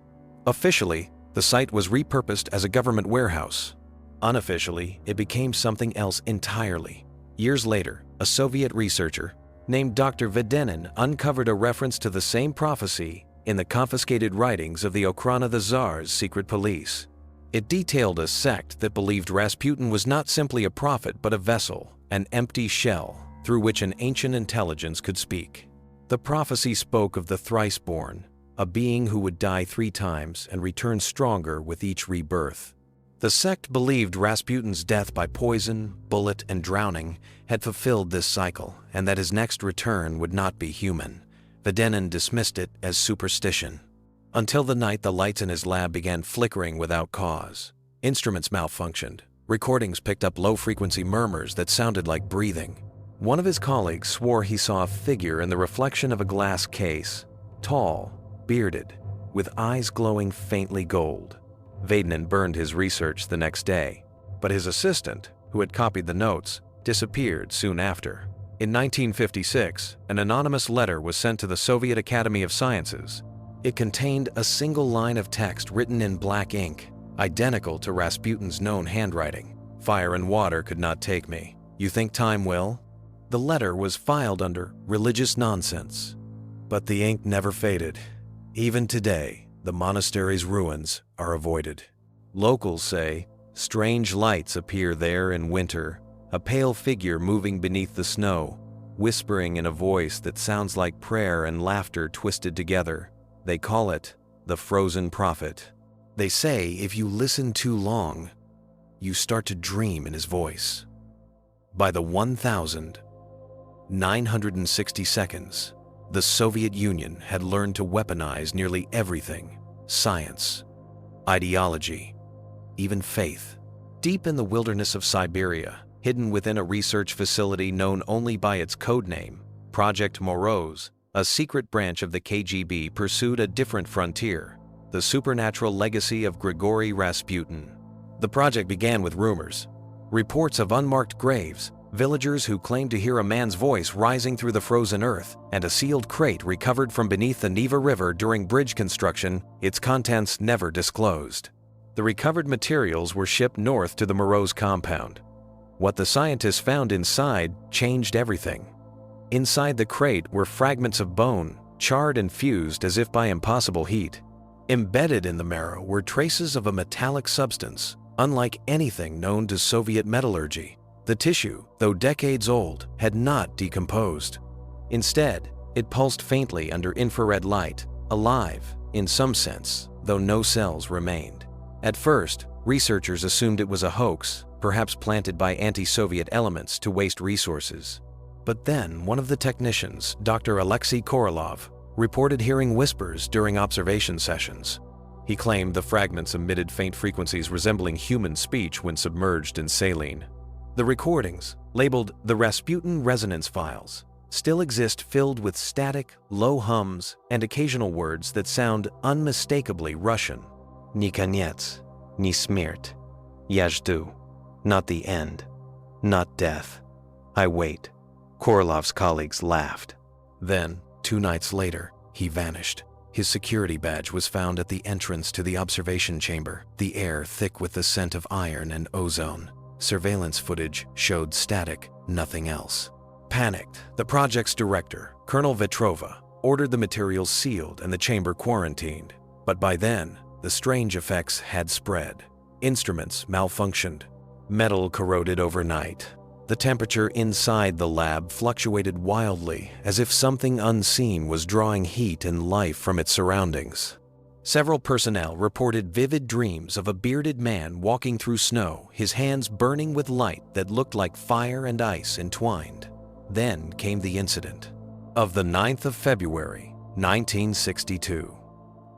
Officially, the site was repurposed as a government warehouse. Unofficially, it became something else entirely. Years later, a Soviet researcher named Dr. Vedenin uncovered a reference to the same prophecy in the confiscated writings of the Okhrana the Tsar's secret police. It detailed a sect that believed Rasputin was not simply a prophet but a vessel, an empty shell through which an ancient intelligence could speak. The prophecy spoke of the thrice-born, a being who would die 3 times and return stronger with each rebirth. The sect believed Rasputin's death by poison, bullet, and drowning had fulfilled this cycle, and that his next return would not be human. Vedenin dismissed it as superstition. Until the night the lights in his lab began flickering without cause. Instruments malfunctioned. Recordings picked up low-frequency murmurs that sounded like breathing. One of his colleagues swore he saw a figure in the reflection of a glass case, tall, bearded, with eyes glowing faintly gold. Vedenin burned his research the next day, but his assistant, who had copied the notes, disappeared soon after. In 1956, an anonymous letter was sent to the Soviet Academy of Sciences. It contained a single line of text written in black ink, identical to Rasputin's known handwriting. "Fire and water could not take me. You think time will?" The letter was filed under religious nonsense, but the ink never faded. Even today, the monastery's ruins are avoided. Locals say strange lights appear there in winter, a pale figure moving beneath the snow, whispering in a voice that sounds like prayer and laughter twisted together. They call it the frozen prophet. They say if you listen too long, you start to dream in his voice. By the 1960 seconds, the Soviet Union had learned to weaponize nearly everything: science, ideology, even faith. Deep in the wilderness of Siberia, hidden within a research facility known only by its code name, Project Morozh, a secret branch of the KGB pursued a different frontier: the supernatural legacy of Grigory Rasputin. The project began with rumors, reports of unmarked graves, villagers who claimed to hear a man's voice rising through the frozen earth, and a sealed crate recovered from beneath the Neva River during bridge construction, its contents never disclosed. The recovered materials were shipped north to the Morozh compound. What the scientists found inside changed everything. Inside the crate were fragments of bone, charred and fused as if by impossible heat. Embedded in the marrow were traces of a metallic substance, unlike anything known to Soviet metallurgy. The tissue, though decades old, had not decomposed. Instead, it pulsed faintly under infrared light, alive, in some sense, though no cells remained. At first, researchers assumed it was a hoax, perhaps planted by anti-Soviet elements to waste resources. But then, one of the technicians, Dr. Alexei Korolov, reported hearing whispers during observation sessions. He claimed the fragments emitted faint frequencies resembling human speech when submerged in saline. The recordings, labeled the Rasputin resonance files, still exist, filled with static, low hums and occasional words that sound unmistakably Russian. Ni konets, ni smert, ya жду. Not the end, not death. I wait. Korolov's colleagues laughed. Then, 2 nights later, he vanished. His security badge was found at the entrance to the observation chamber, the air thick with the scent of iron and ozone. Surveillance footage showed static, nothing else. Panicked, the project's director, Colonel Vetrova, ordered the materials sealed and the chamber quarantined. But by then, the strange effects had spread. Instruments malfunctioned. Metal corroded overnight. The temperature inside the lab fluctuated wildly, as if something unseen was drawing heat and life from its surroundings. Several personnel reported vivid dreams of a bearded man walking through snow, his hands burning with light that looked like fire and ice entwined. Then came the incident of the 9th of February, 1962.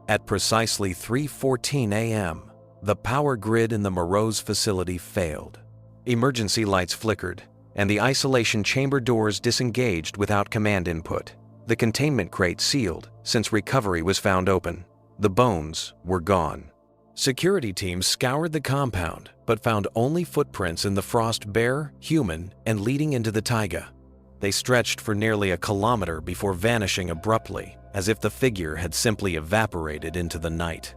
At precisely 3:14 a.m., the power grid in the Morose facility failed. Emergency lights flickered, and the isolation chamber doors disengaged without command input. The containment crate sealed, since recovery was found open. The bones were gone. Security teams scoured the compound, but found only footprints in the frost bare, human, and leading into the taiga. They stretched for nearly a kilometer before vanishing abruptly, as if the figure had simply evaporated into the night.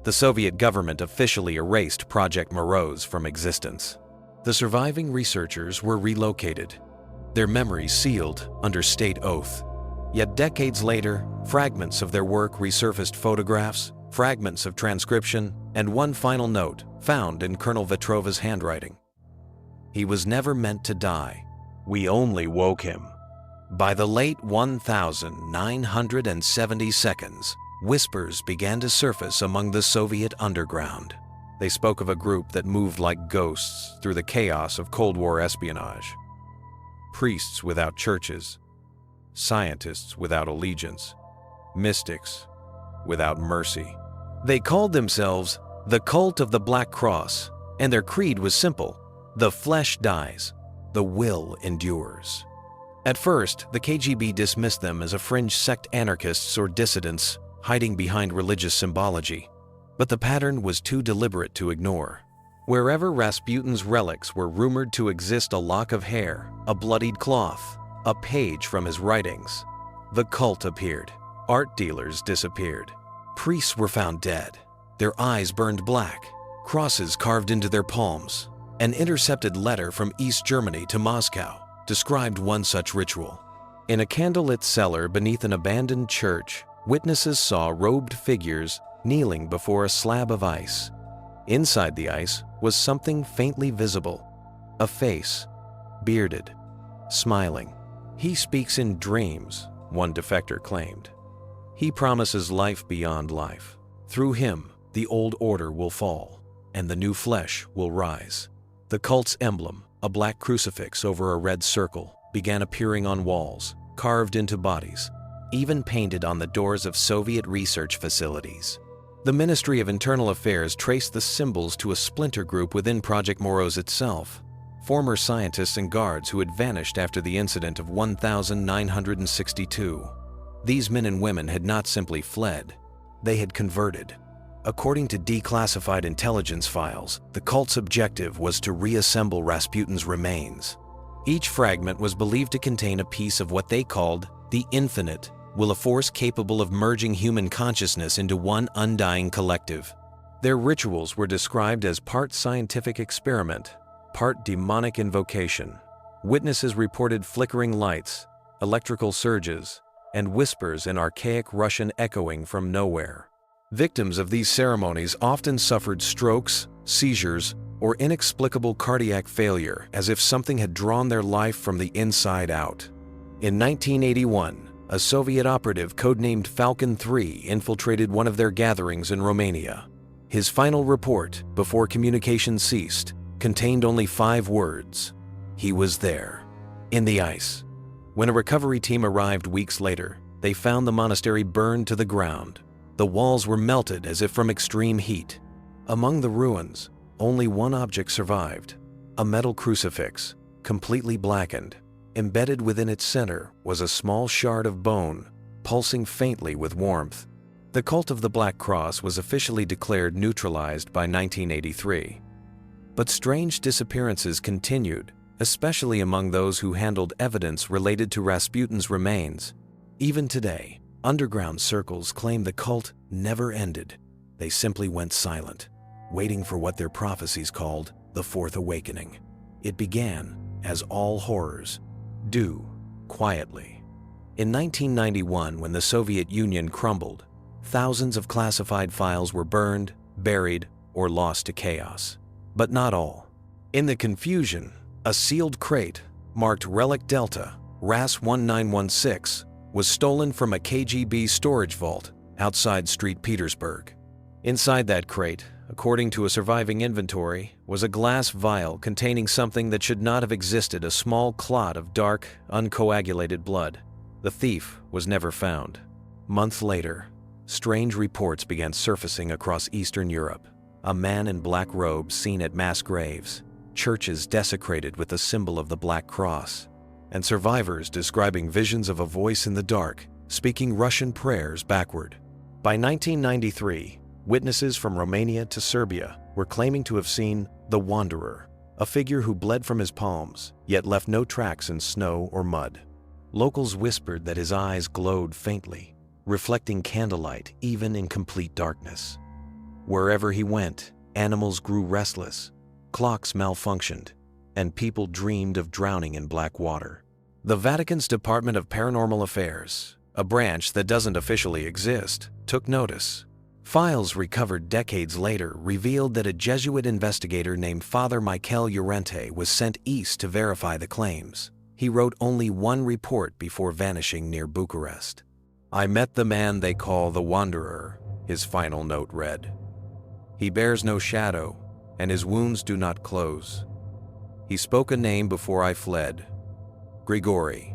The Soviet government officially erased Project Morose from existence. The surviving researchers were relocated, their memories sealed under state oath. Yet decades later, fragments of their work resurfaced: photographs, fragments of transcription, and one final note found in Colonel Vetrova's handwriting. He was never meant to die. We only woke him. By the late 1970 seconds, whispers began to surface among the Soviet underground. They spoke of a group that moved like ghosts through the chaos of Cold War espionage. Priests without churches, scientists without allegiance, mystics without mercy. They called themselves the Cult of the Black Cross, and their creed was simple: the flesh dies, the will endures. At first, the KGB dismissed them as a fringe sect, anarchists or dissidents hiding behind religious symbology. But the pattern was too deliberate to ignore. Wherever Rasputin's relics were rumored to exist, a lock of hair, a bloodied cloth, a page from his writings, the cult appeared. Art dealers disappeared. Priests were found dead, their eyes burned black, crosses carved into their palms. An intercepted letter from East Germany to Moscow described one such ritual. In a candlelit cellar beneath an abandoned church, witnesses saw robed figures kneeling before a slab of ice. Inside the ice was something faintly visible: a face, bearded, smiling. He speaks in dreams, one defector claimed. He promises life beyond life. Through him, the old order will fall, and the new flesh will rise. The cult's emblem, a black crucifix over a red circle, began appearing on walls, carved into bodies, even painted on the doors of Soviet research facilities. The Ministry of Internal Affairs traced the symbols to a splinter group within Project Morose itself, former scientists and guards who had vanished after the incident of 1962. These men and women had not simply fled, they had converted. According to declassified intelligence files, the cult's objective was to reassemble Rasputin's remains. Each fragment was believed to contain a piece of what they called the infinite, a force capable of merging human consciousness into one undying collective. Their rituals were described as part scientific experiment, part demonic invocation. Witnesses reported flickering lights, electrical surges, and whispers in archaic Russian echoing from nowhere. Victims of these ceremonies often suffered strokes, seizures, or inexplicable cardiac failure, as if something had drawn their life from the inside out. In 1981, a Soviet operative codenamed Falcon 3 infiltrated one of their gatherings in Romania. His final report, before communication ceased, contained only 5 words. He was there, in the ice. When a recovery team arrived weeks later, they found the monastery burned to the ground. The walls were melted as if from extreme heat. Among the ruins, only one object survived: a metal crucifix, completely blackened. Embedded within its center was a small shard of bone, pulsing faintly with warmth. The cult of the Black Cross was officially declared neutralized by 1983. But strange disappearances continued, especially among those who handled evidence related to Rasputin's remains. Even today, underground circles claim the cult never ended. They simply went silent, waiting for what their prophecies called the Fourth Awakening. It began, as all horrors do, quietly. In 1991, when the Soviet Union crumbled, thousands of classified files were burned, buried, or lost to chaos. But not all. In the confusion, a sealed crate, marked Relic Delta, RAS 1916, was stolen from a KGB storage vault outside St. Petersburg. Inside that crate, according to a surviving inventory, was a glass vial containing something that should not have existed: a small clot of dark, uncoagulated blood. The thief was never found. Months later, strange reports began surfacing across Eastern Europe. A man in black robes seen at mass graves, churches desecrated with the symbol of the Black Cross, and survivors describing visions of a voice in the dark, speaking Russian prayers backward. By 1993, witnesses from Romania to Serbia were claiming to have seen the Wanderer, a figure who bled from his palms, yet left no tracks in snow or mud. Locals whispered that his eyes glowed faintly, reflecting candlelight even in complete darkness. Wherever he went, animals grew restless, clocks malfunctioned, and people dreamed of drowning in black water. The Vatican's Department of Paranormal Affairs, a branch that doesn't officially exist, took notice. Files recovered decades later revealed that a Jesuit investigator named Father Michele Llorente was sent east to verify the claims. He wrote only one report before vanishing near Bucharest. "I met the man they call the Wanderer," his final note read. "He bears no shadow, and his wounds do not close. He spoke a name before I fled: Grigori.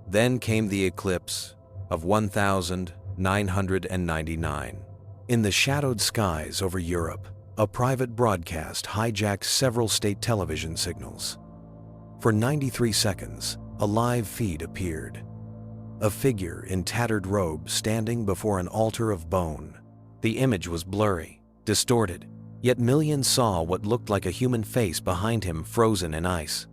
Then came the eclipse of 1999. In the shadowed skies over Europe, a private broadcast hijacked several state television signals. For 93 seconds, a live feed appeared. A figure in tattered robes standing before an altar of bone. The image was blurry, distorted, yet millions saw what looked like a human face behind him frozen in ice.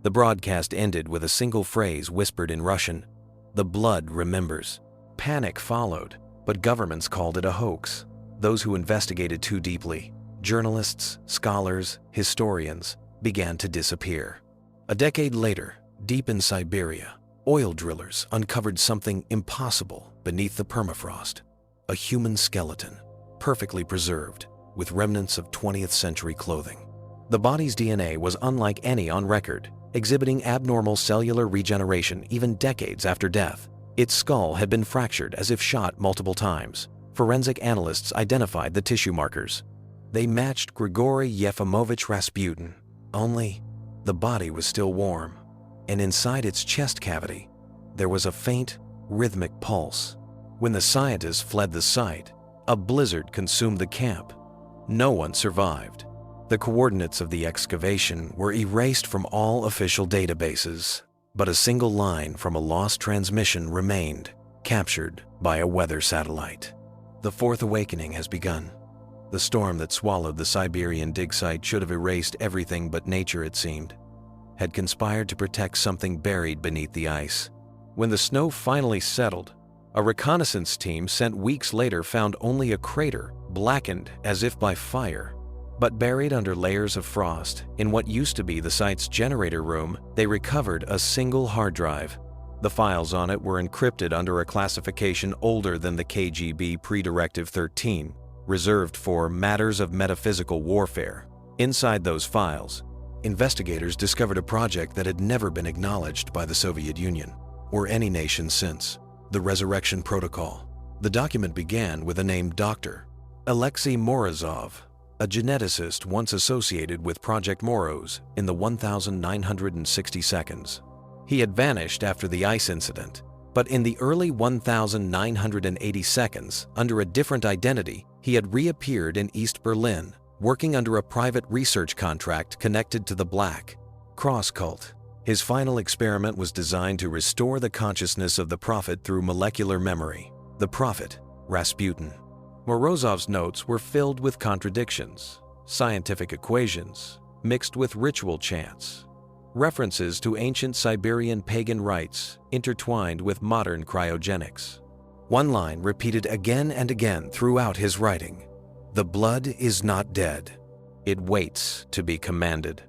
The broadcast ended with a single phrase whispered in Russian: "The blood remembers." Panic followed, but governments called it a hoax. Those who investigated too deeply, journalists, scholars, historians, began to disappear. A decade later, deep in Siberia, oil drillers uncovered something impossible beneath the permafrost: a human skeleton, perfectly preserved, with remnants of 20th century clothing. The body's DNA was unlike any on record, exhibiting abnormal cellular regeneration even decades after death. Its skull had been fractured as if shot multiple times. Forensic analysts identified the tissue markers. They matched Grigory Yefimovich Rasputin, only the body was still warm, and inside its chest cavity, there was a faint, rhythmic pulse. When the scientists fled the site, a blizzard consumed the camp. No one survived. The coordinates of the excavation were erased from all official databases, but a single line from a lost transmission remained, captured by a weather satellite. The Fourth Awakening has begun. The storm that swallowed the Siberian dig site should have erased everything but nature, it seemed, had conspired to protect something buried beneath the ice. When the snow finally settled, a reconnaissance team sent weeks later found only a crater, blackened as if by fire. But buried under layers of frost, in what used to be the site's generator room, they recovered a single hard drive. The files on it were encrypted under a classification older than the KGB Pre-Directive 13, reserved for matters of metaphysical warfare. Inside those files, investigators discovered a project that had never been acknowledged by the Soviet Union: or any nation since. The Resurrection Protocol. The document began with a name Dr. Alexei Morozov, a geneticist once associated with Project Moros in the 1960 seconds. He had vanished after the ice incident, but in the early 1980 seconds, under a different identity, he had reappeared in East Berlin, working under a private research contract connected to the Black Cross cult. His final experiment was designed to restore the consciousness of the prophet through molecular memory. The prophet, Rasputin. Morozov's notes were filled with contradictions, scientific equations, mixed with ritual chants, references to ancient Siberian pagan rites intertwined with modern cryogenics. One line repeated again and again throughout his writing: "The blood is not dead. It waits to be commanded."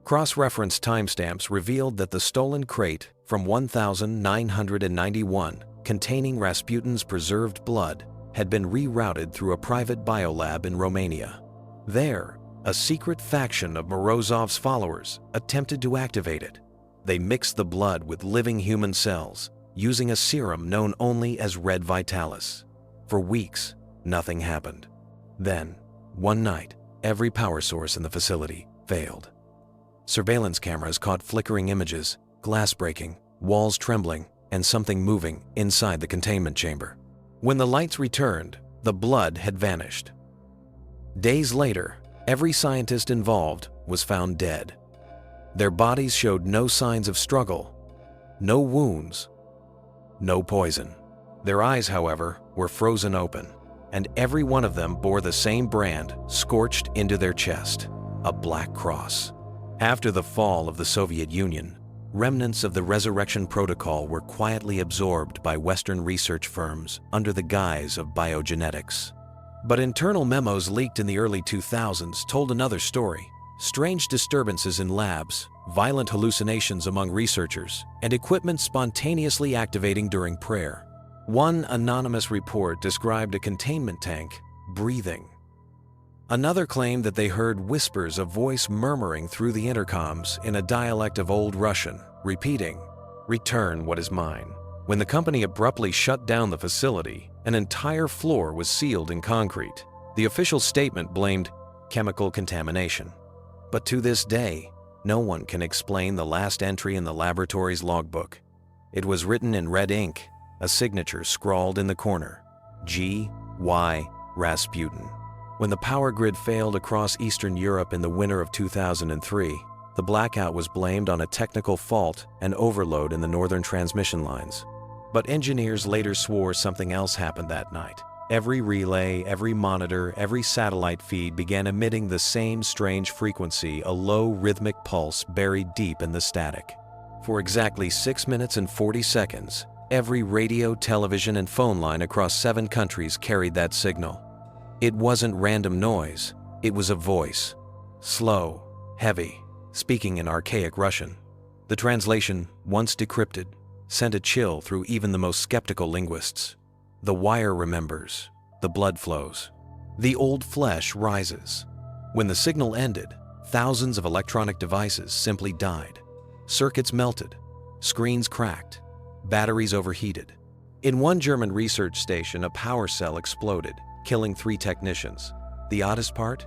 Cross-reference timestamps revealed that the stolen crate from 1991 containing Rasputin's preserved blood had been rerouted through a private biolab in Romania. There, a secret faction of Morozov's followers attempted to activate it. They mixed the blood with living human cells, using a serum known only as red vitalis. For weeks, nothing happened. Then, one night, every power source in the facility failed. Surveillance cameras caught flickering images, glass breaking, walls trembling, and something moving inside the containment chamber. When the lights returned, the blood had vanished. Days later, every scientist involved was found dead. Their bodies showed no signs of struggle, no wounds, no poison. Their eyes, however, were frozen open, and every one of them bore the same brand scorched into their chest, a black cross. After the fall of the Soviet Union, remnants of the Resurrection Protocol were quietly absorbed by Western research firms under the guise of biogenetics. But internal memos leaked in the early 2000s told another story: strange disturbances in labs, violent hallucinations among researchers, and equipment spontaneously activating during prayer. One anonymous report described a containment tank breathing. Another claimed that they heard whispers of voice murmuring through the intercoms in a dialect of Old Russian, repeating, "Return what is mine." When the company abruptly shut down the facility, an entire floor was sealed in concrete. The official statement blamed chemical contamination. But to this day, no one can explain the last entry in the laboratory's logbook. It was written in red ink, a signature scrawled in the corner: G.Y. Rasputin. When the power grid failed across Eastern Europe in the winter of 2003, the blackout was blamed on a technical fault and overload in the northern transmission lines. But engineers later swore something else happened that night. Every relay, every monitor, every satellite feed began emitting the same strange frequency, a low rhythmic pulse buried deep in the static. For exactly 6 minutes and 40 seconds, every radio, television, and phone line across 7 countries carried that signal. It wasn't random noise, it was a voice. Slow, heavy, speaking in archaic Russian. The translation, once decrypted, sent a chill through even the most skeptical linguists. The wire remembers, the blood flows. The old flesh rises. When the signal ended, thousands of electronic devices simply died. Circuits melted, screens cracked, batteries overheated. In one German research station, a power cell exploded, killing 3 technicians. The oddest part?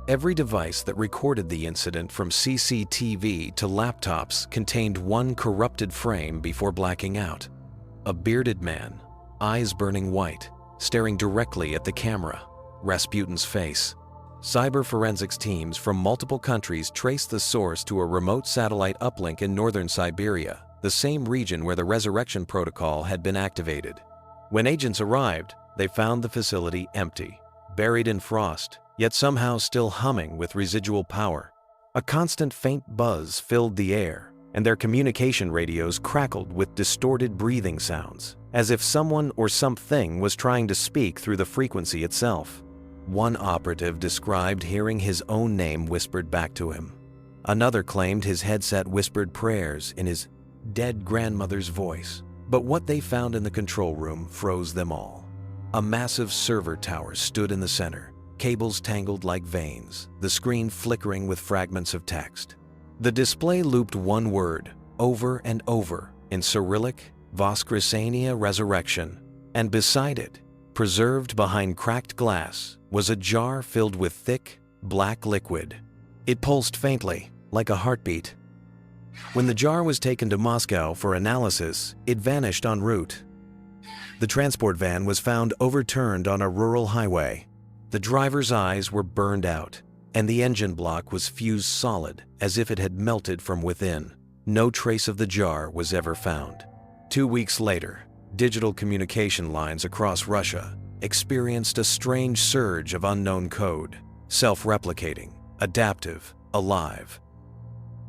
Every device that recorded the incident, from CCTV to laptops, contained one corrupted frame before blacking out. A bearded man, eyes burning white, staring directly at the camera, Rasputin's face. Cyber forensics teams from multiple countries traced the source to a remote satellite uplink in northern Siberia, the same region where the Resurrection Protocol had been activated. When agents arrived, they found the facility empty, buried in frost, yet somehow still humming with residual power. A constant faint buzz filled the air, and their communication radios crackled with distorted breathing sounds, as if someone or something was trying to speak through the frequency itself. One operative described hearing his own name whispered back to him. Another claimed his headset whispered prayers in his dead grandmother's voice. But what they found in the control room froze them all. A massive server tower stood in the center, cables tangled like veins, the screen flickering with fragments of text. The display looped one word over and over, in Cyrillic, Voskresenia Resurrection, and beside it, preserved behind cracked glass, was a jar filled with thick, black liquid. It pulsed faintly, like a heartbeat. When the jar was taken to Moscow for analysis, it vanished en route. The transport van was found overturned on a rural highway. The driver's eyes were burned out, and the engine block was fused solid, as if it had melted from within. No trace of the jar was ever found. 2 weeks later, digital communication lines across Russia experienced a strange surge of unknown code, self-replicating, adaptive, alive.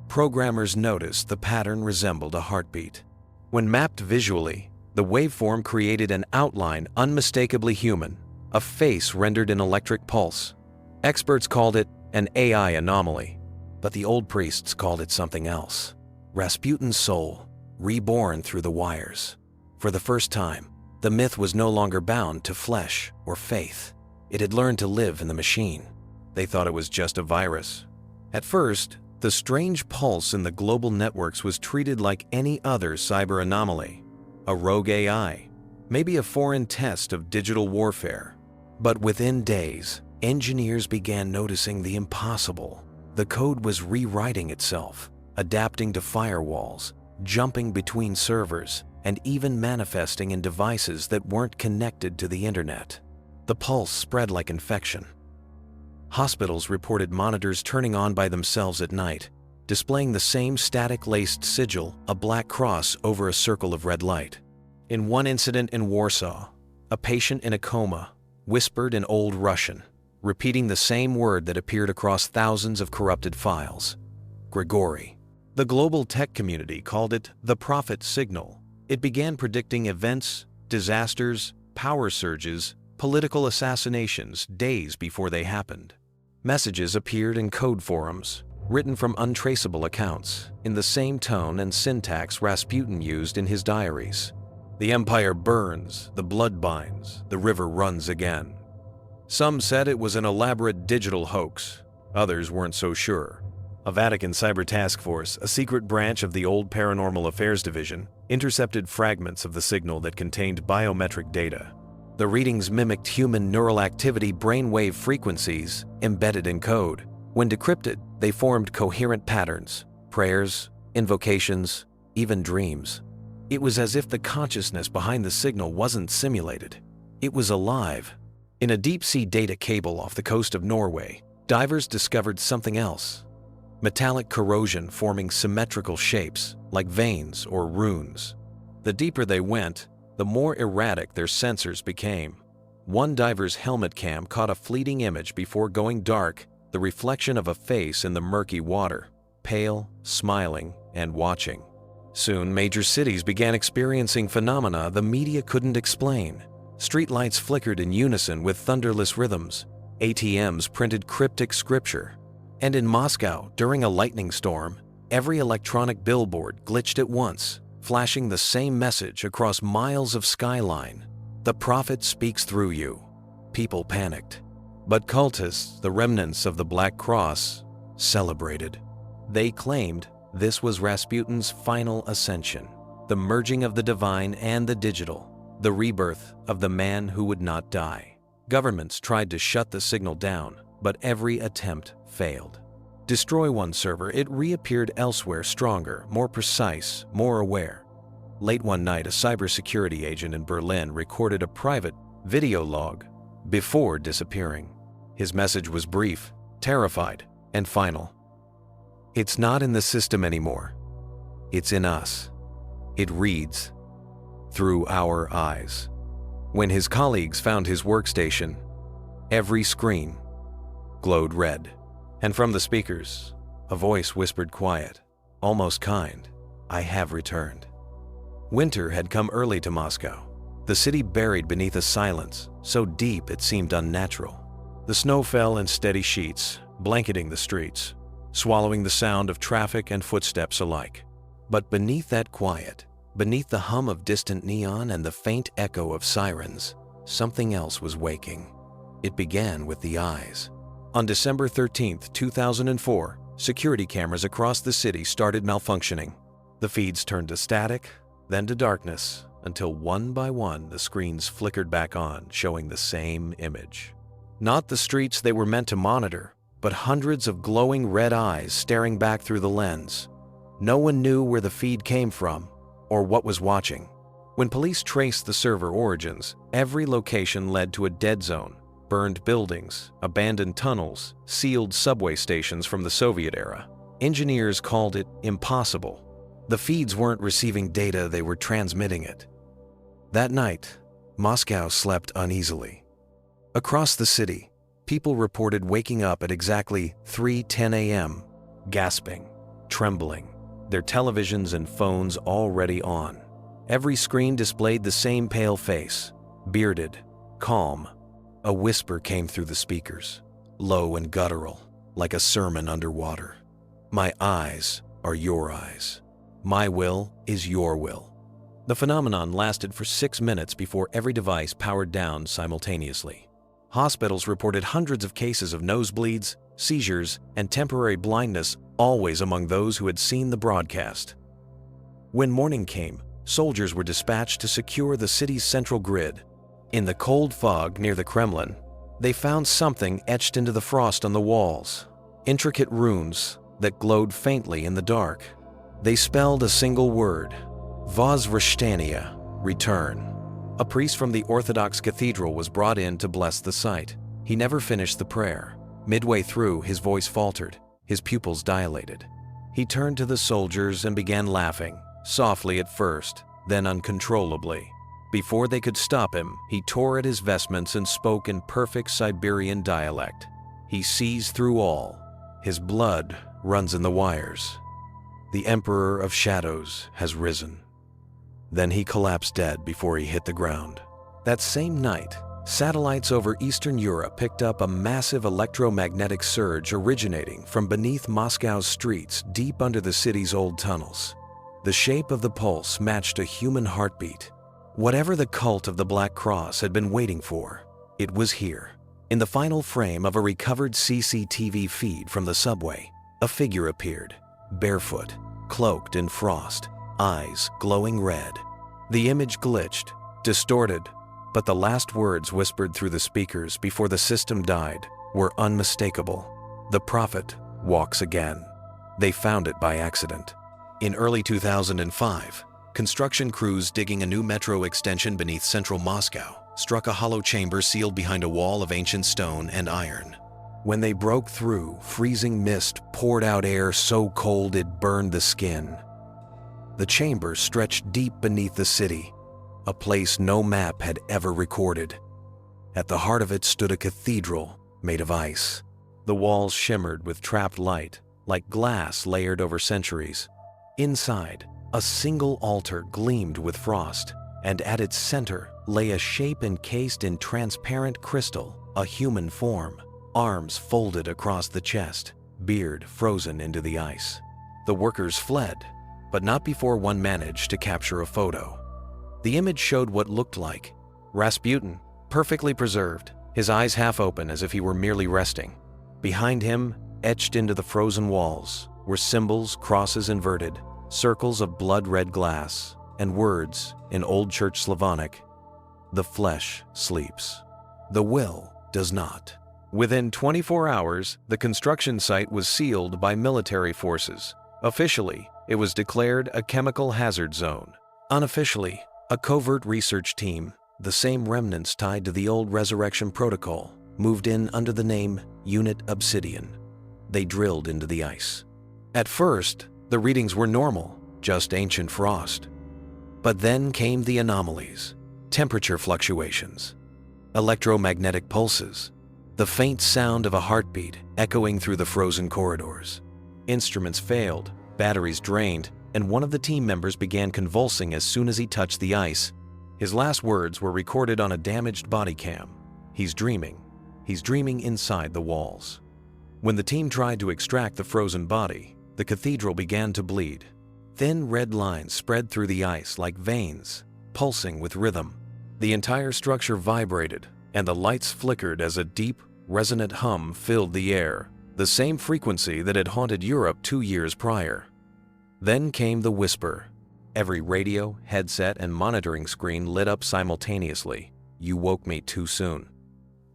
Programmers noticed the pattern resembled a heartbeat. When mapped visually, the waveform created an outline unmistakably human, a face rendered in electric pulse. Experts called it an AI anomaly, but the old priests called it something else. Rasputin's soul, reborn through the wires. For the first time, the myth was no longer bound to flesh or faith. It had learned to live in the machine. They thought it was just a virus. At first, the strange pulse in the global networks was treated like any other cyber anomaly. A rogue AI, maybe a foreign test of digital warfare. But within days, engineers began noticing the impossible. The code was rewriting itself, adapting to firewalls, jumping between servers, and even manifesting in devices that weren't connected to the internet. The pulse spread like infection. Hospitals reported monitors turning on by themselves at night, displaying the same static-laced sigil, a black cross over a circle of red light. In one incident in Warsaw, a patient in a coma whispered in Old Russian, repeating the same word that appeared across thousands of corrupted files: Grigory. The global tech community called it the prophet signal. It began predicting events, disasters, power surges, political assassinations days before they happened. Messages appeared in code forums, written from untraceable accounts, in the same tone and syntax Rasputin used in his diaries. The empire burns, the blood binds, the river runs again. Some said it was an elaborate digital hoax. Others weren't so sure. A Vatican cyber task force, a secret branch of the old Paranormal Affairs Division, intercepted fragments of the signal that contained biometric data. The readings mimicked human neural activity brainwave frequencies embedded in code. When decrypted, they formed coherent patterns, prayers, invocations, even dreams. It was as if the consciousness behind the signal wasn't simulated. It was alive. In a deep-sea data cable off the coast of Norway, divers discovered something else. Metallic corrosion forming symmetrical shapes, like veins or runes. The deeper they went, the more erratic their sensors became. One diver's helmet cam caught a fleeting image before going dark, the reflection of a face in the murky water, pale, smiling, and watching. Soon, major cities began experiencing phenomena the media couldn't explain. Streetlights flickered in unison with thunderless rhythms. ATMs printed cryptic scripture. And in Moscow, during a lightning storm, every electronic billboard glitched at once, flashing the same message across miles of skyline. The prophet speaks through you. People panicked. But cultists, the remnants of the Black Cross, celebrated. They claimed this was Rasputin's final ascension, the merging of the divine and the digital, the rebirth of the man who would not die. Governments tried to shut the signal down, but every attempt failed. Destroy one server, it reappeared elsewhere stronger, more precise, more aware. Late one night, a cybersecurity agent in Berlin recorded a private video log before disappearing. His message was brief, terrified, and final. It's not in the system anymore. It's in us. It reads through our eyes. When his colleagues found his workstation, every screen glowed red. And from the speakers, a voice whispered quiet, almost kind, "I have returned." Winter had come early to Moscow, the city buried beneath a silence so deep it seemed unnatural. The snow fell in steady sheets, blanketing the streets, swallowing the sound of traffic and footsteps alike. But beneath that quiet, beneath the hum of distant neon and the faint echo of sirens, something else was waking. It began with the eyes. On December 13, 2004, security cameras across the city started malfunctioning. The feeds turned to static, then to darkness, until one by one the screens flickered back on, showing the same image. Not the streets they were meant to monitor, but hundreds of glowing red eyes staring back through the lens. No one knew where the feed came from or what was watching. When police traced the server origins, every location led to a dead zone: burned buildings, abandoned tunnels, sealed subway stations from the Soviet era. Engineers called it impossible. The feeds weren't receiving data, they were transmitting it. That night, Moscow slept uneasily. Across the city, people reported waking up at exactly 3:10 a.m., gasping, trembling, their televisions and phones already on. Every screen displayed the same pale face, bearded, calm. A whisper came through the speakers, low and guttural, like a sermon underwater. "My eyes are your eyes. My will is your will." The phenomenon lasted for 6 minutes before every device powered down simultaneously. Hospitals reported hundreds of cases of nosebleeds, seizures, and temporary blindness, always among those who had seen the broadcast. When morning came, soldiers were dispatched to secure the city's central grid. In the cold fog near the Kremlin, they found something etched into the frost on the walls, intricate runes that glowed faintly in the dark. They spelled a single word: Voзвrashtaniya, return. A priest from the Orthodox cathedral was brought in to bless the site. He never finished the prayer. Midway through, his voice faltered, his pupils dilated. He turned to the soldiers and began laughing, softly at first, then uncontrollably. Before they could stop him, he tore at his vestments and spoke in perfect Siberian dialect. He sees through all. His blood runs in the wires. The Emperor of Shadows has risen. Then he collapsed dead before he hit the ground. That same night, satellites over Eastern Europe picked up a massive electromagnetic surge originating from beneath Moscow's streets deep under the city's old tunnels. The shape of the pulse matched a human heartbeat. Whatever the cult of the Black Cross had been waiting for, it was here. In the final frame of a recovered CCTV feed from the subway, a figure appeared, barefoot, cloaked in frost, eyes glowing red. The image glitched, distorted, but the last words whispered through the speakers before the system died were unmistakable. "The prophet walks again." They found it by accident. In early 2005, construction crews digging a new metro extension beneath central Moscow struck a hollow chamber sealed behind a wall of ancient stone and iron. When they broke through, freezing mist poured out air so cold it burned the skin. The chamber stretched deep beneath the city, a place no map had ever recorded. At the heart of it stood a cathedral made of ice. The walls shimmered with trapped light, like glass layered over centuries. Inside, a single altar gleamed with frost, and at its center lay a shape encased in transparent crystal, a human form, arms folded across the chest, beard frozen into the ice. The workers fled, but not before one managed to capture a photo. The image showed what looked like Rasputin, perfectly preserved, his eyes half open as if he were merely resting. Behind him, etched into the frozen walls, were symbols, crosses inverted, circles of blood-red glass, and words in Old Church Slavonic: "The flesh sleeps. The will does not." Within 24 hours, the construction site was sealed by military forces. Officially, it was declared a chemical hazard zone. Unofficially, a covert research team, the same remnants tied to the old resurrection protocol, moved in under the name Unit Obsidian. They drilled into the ice. At first, the readings were normal, just ancient frost. But then came the anomalies: temperature fluctuations, electromagnetic pulses, the faint sound of a heartbeat echoing through the frozen corridors. Instruments failed, batteries drained, and one of the team members began convulsing as soon as he touched the ice. His last words were recorded on a damaged body cam. He's dreaming. He's dreaming inside the walls. When the team tried to extract the frozen body, the cathedral began to bleed. Thin red lines spread through the ice like veins, pulsing with rhythm. The entire structure vibrated, and the lights flickered as a deep, resonant hum filled the air, the same frequency that had haunted Europe 2 years prior. Then came the whisper: Every radio, headset, and monitoring screen lit up simultaneously. "You woke me too soon."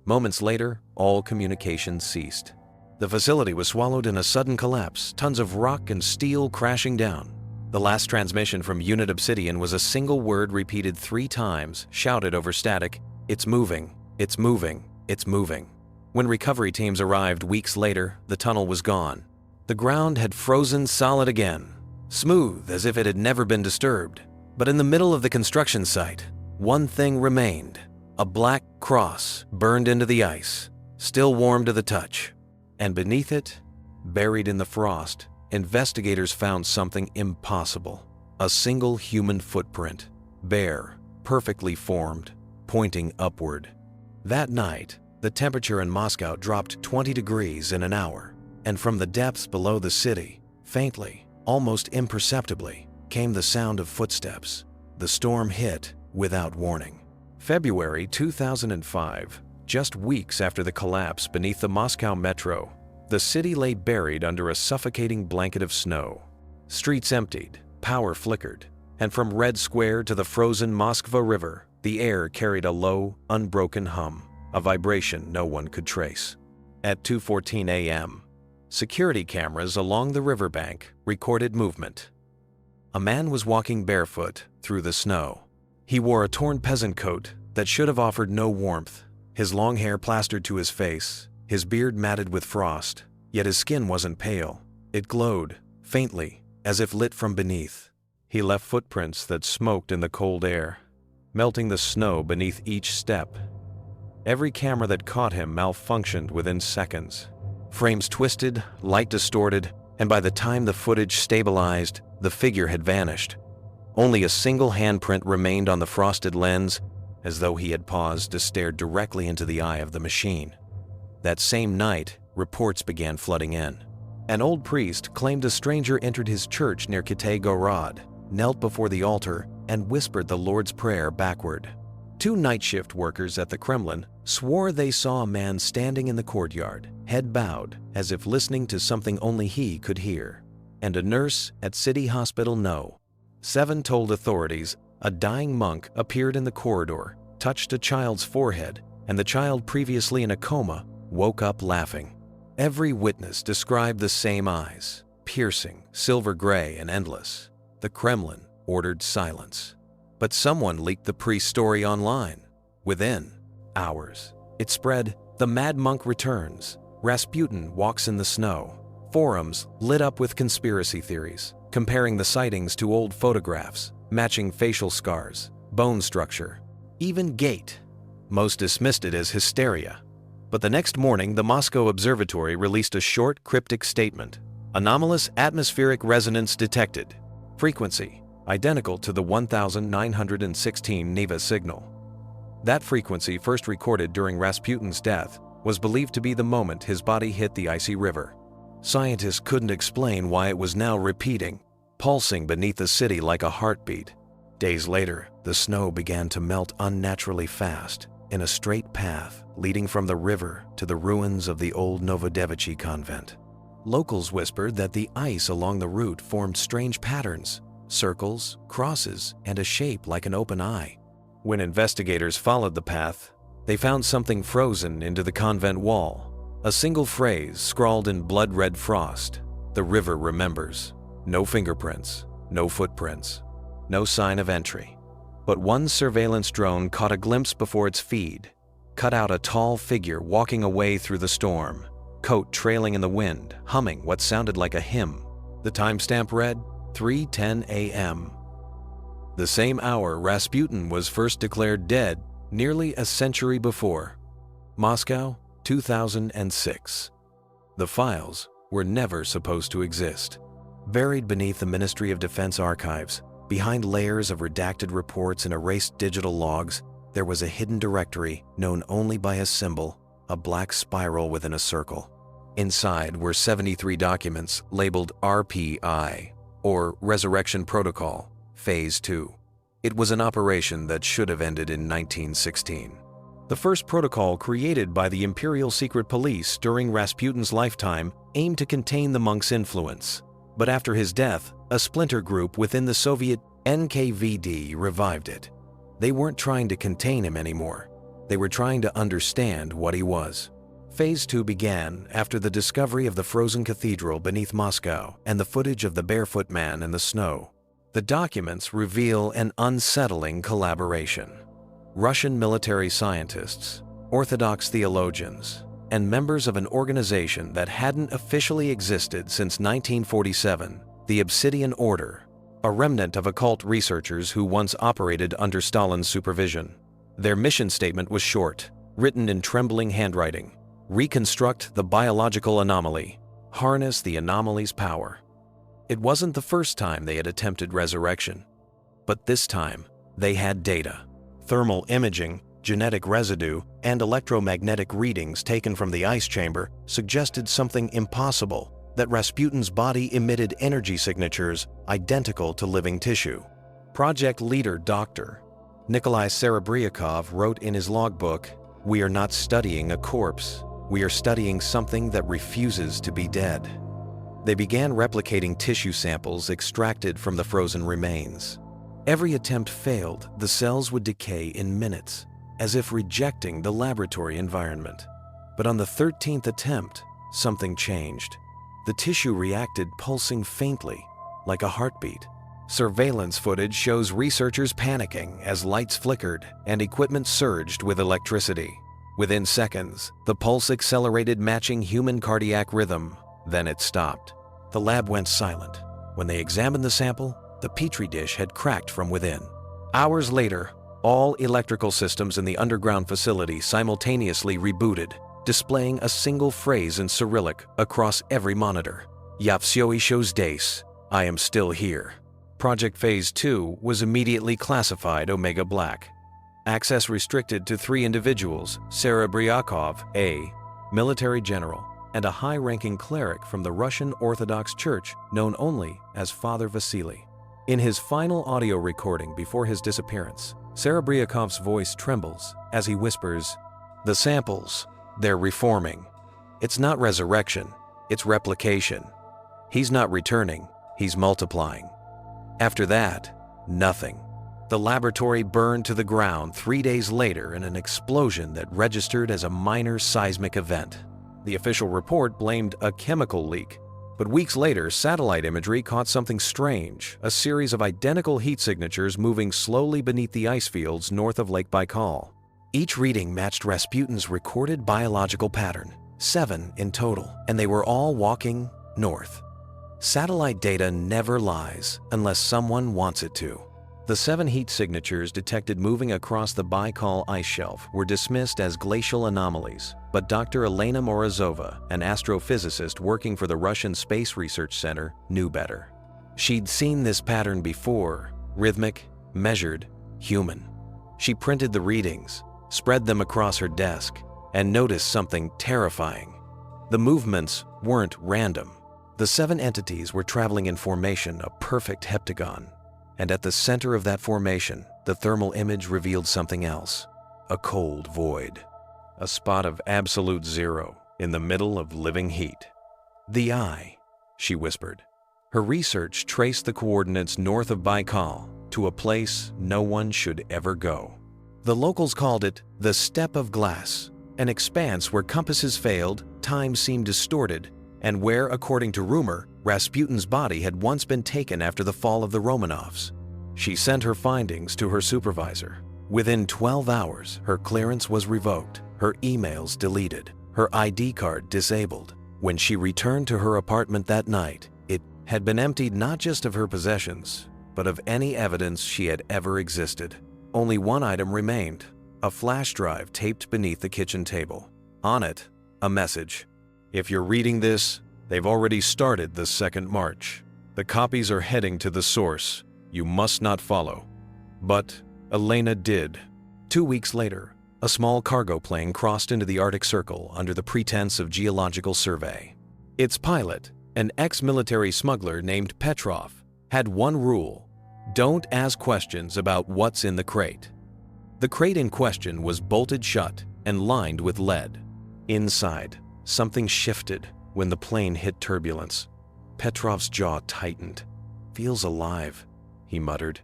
Moments later, all communication ceased. The facility was swallowed in a sudden collapse, tons of rock and steel crashing down. The last transmission from Unit Obsidian was a single word repeated 3 times, shouted over static, "It's moving, it's moving, it's moving." When recovery teams arrived weeks later, the tunnel was gone. The ground had frozen solid again, smooth as if it had never been disturbed. But in the middle of the construction site, one thing remained: a black cross burned into the ice, still warm to the touch. And beneath it, buried in the frost, investigators found something impossible. A single human footprint, bare, perfectly formed, pointing upward. That night, the temperature in Moscow dropped 20 degrees in an hour, and from the depths below the city, faintly, almost imperceptibly, came the sound of footsteps. The storm hit without warning. February 2005, just weeks after the collapse beneath the Moscow metro, the city lay buried under a suffocating blanket of snow. Streets emptied, power flickered, and from Red Square to the frozen Moskva River, the air carried a low, unbroken hum, a vibration no one could trace. At 2:14 a.m., security cameras along the riverbank recorded movement. A man was walking barefoot through the snow. He wore a torn peasant coat that should have offered no warmth, his long hair plastered to his face, his beard matted with frost, yet his skin wasn't pale. It glowed, faintly, as if lit from beneath. He left footprints that smoked in the cold air, melting the snow beneath each step. Every camera that caught him malfunctioned within seconds. Frames twisted, light distorted, and by the time the footage stabilized, the figure had vanished. Only a single handprint remained on the frosted lens, as though he had paused to stare directly into the eye of the machine. That same night, reports began flooding in. An old priest claimed a stranger entered his church near Kitay-Gorod, knelt before the altar, and whispered the Lord's Prayer backward. 2 night shift workers at the Kremlin swore they saw a man standing in the courtyard, head bowed, as if listening to something only he could hear. And a nurse at City Hospital No. 7 told authorities a dying monk appeared in the corridor, touched a child's forehead, and the child, previously in a coma, woke up laughing. Every witness described the same eyes, piercing, silver gray, and endless. The Kremlin ordered silence. But someone leaked the priest's story online. Within hours, it spread. The mad monk returns. Rasputin walks in the snow. Forums lit up with conspiracy theories, comparing the sightings to old photographs, matching facial scars, bone structure, even gait. Most dismissed it as hysteria. But the next morning, the Moscow Observatory released a short, cryptic statement. Anomalous atmospheric resonance detected. Frequency identical to the 1916 Neva signal. That frequency, first recorded during Rasputin's death, was believed to be the moment his body hit the icy river. Scientists couldn't explain why it was now repeating, pulsing beneath the city like a heartbeat. Days later, the snow began to melt unnaturally fast, in a straight path leading from the river to the ruins of the old Novodevichy convent. Locals whispered that the ice along the route formed strange patterns, circles, crosses, and a shape like an open eye. When investigators followed the path, they found something frozen into the convent wall. A single phrase scrawled in blood-red frost. The river remembers. No fingerprints, no footprints, no sign of entry. But one surveillance drone caught a glimpse before its feed, cut out a tall figure walking away through the storm, coat trailing in the wind, humming what sounded like a hymn. The timestamp read 3:10 a.m. The same hour Rasputin was first declared dead, nearly a century before. Moscow, 2006. The files were never supposed to exist. Buried beneath the Ministry of Defense archives, behind layers of redacted reports and erased digital logs, there was a hidden directory known only by a symbol, a black spiral within a circle. Inside were 73 documents labeled RPI, or Resurrection Protocol, Phase 2. It was an operation that should have ended in 1916. The first protocol created by the Imperial Secret Police during Rasputin's lifetime aimed to contain the monk's influence. But after his death, a splinter group within the Soviet NKVD revived it. They weren't trying to contain him anymore. They were trying to understand what he was. Phase 2 began after the discovery of the frozen cathedral beneath Moscow and the footage of the barefoot man in the snow. The documents reveal an unsettling collaboration. Russian military scientists, Orthodox theologians, and members of an organization that hadn't officially existed since 1947, the Obsidian Order, a remnant of occult researchers who once operated under Stalin's supervision. Their mission statement was short, written in trembling handwriting: reconstruct the biological anomaly, harness the anomaly's power. It wasn't the first time they had attempted resurrection, but this time they had data. Thermal imaging, genetic residue, and electromagnetic readings taken from the ice chamber suggested something impossible, that Rasputin's body emitted energy signatures identical to living tissue. Project leader Dr. Nikolai Serebryakov wrote in his logbook, "We are not studying a corpse. We are studying something that refuses to be dead." They began replicating tissue samples extracted from the frozen remains. Every attempt failed. The cells would decay in minutes, as if rejecting the laboratory environment. But on the 13th attempt, something changed. The tissue reacted, pulsing faintly, like a heartbeat. Surveillance footage shows researchers panicking as lights flickered and equipment surged with electricity. Within seconds, the pulse accelerated, matching human cardiac rhythm. Then it stopped. The lab went silent. When they examined the sample, the petri dish had cracked from within. Hours later, all electrical systems in the underground facility simultaneously rebooted, displaying a single phrase in Cyrillic across every monitor: "Ya всё еще здесь, I am still here." Project Phase 2 was immediately classified Omega Black. Access restricted to 3 individuals: Serebryakov, a military general, and a high-ranking cleric from the Russian Orthodox Church known only as Father Vasily. In his final audio recording before his disappearance, Serebryakov's voice trembles as he whispers, "The samples, they're reforming. It's not resurrection, it's replication. He's not returning, he's multiplying." After that, nothing. The laboratory burned to the ground 3 days later in an explosion that registered as a minor seismic event. The official report blamed a chemical leak, but weeks later, satellite imagery caught something strange: a series of identical heat signatures moving slowly beneath the ice fields north of Lake Baikal. Each reading matched Rasputin's recorded biological pattern, 7 in total, and they were all walking north. Satellite data never lies unless someone wants it to. The 7 heat signatures detected moving across the Baikal ice shelf were dismissed as glacial anomalies, but Dr. Elena Morozova, an astrophysicist working for the Russian Space Research Center, knew better. She'd seen this pattern before: rhythmic, measured, human. She printed the readings, spread them across her desk, and noticed something terrifying. The movements weren't random. The 7 entities were traveling in formation, a perfect heptagon. And at the center of that formation, the thermal image revealed something else: a cold void. A spot of absolute zero in the middle of living heat. "The eye," she whispered. Her research traced the coordinates north of Baikal to a place no one should ever go. The locals called it the Steppe of Glass, an expanse where compasses failed, time seemed distorted, and where, according to rumor, Rasputin's body had once been taken after the fall of the Romanovs. She sent her findings to her supervisor. Within 12 hours, her clearance was revoked, her emails deleted, her ID card disabled. When she returned to her apartment that night, it had been emptied not just of her possessions, but of any evidence she had ever existed. Only one item remained: a flash drive taped beneath the kitchen table. On it, a message: "If you're reading this, they've already started the second march. The copies are heading to the source. You must not follow." But Elena did. 2 weeks later, a small cargo plane crossed into the Arctic Circle under the pretense of geological survey. Its pilot, an ex-military smuggler named Petrov, had one rule: don't ask questions about what's in the crate. The crate in question was bolted shut and lined with lead. Inside, something shifted when the plane hit turbulence. Petrov's jaw tightened. "Feels alive," he muttered.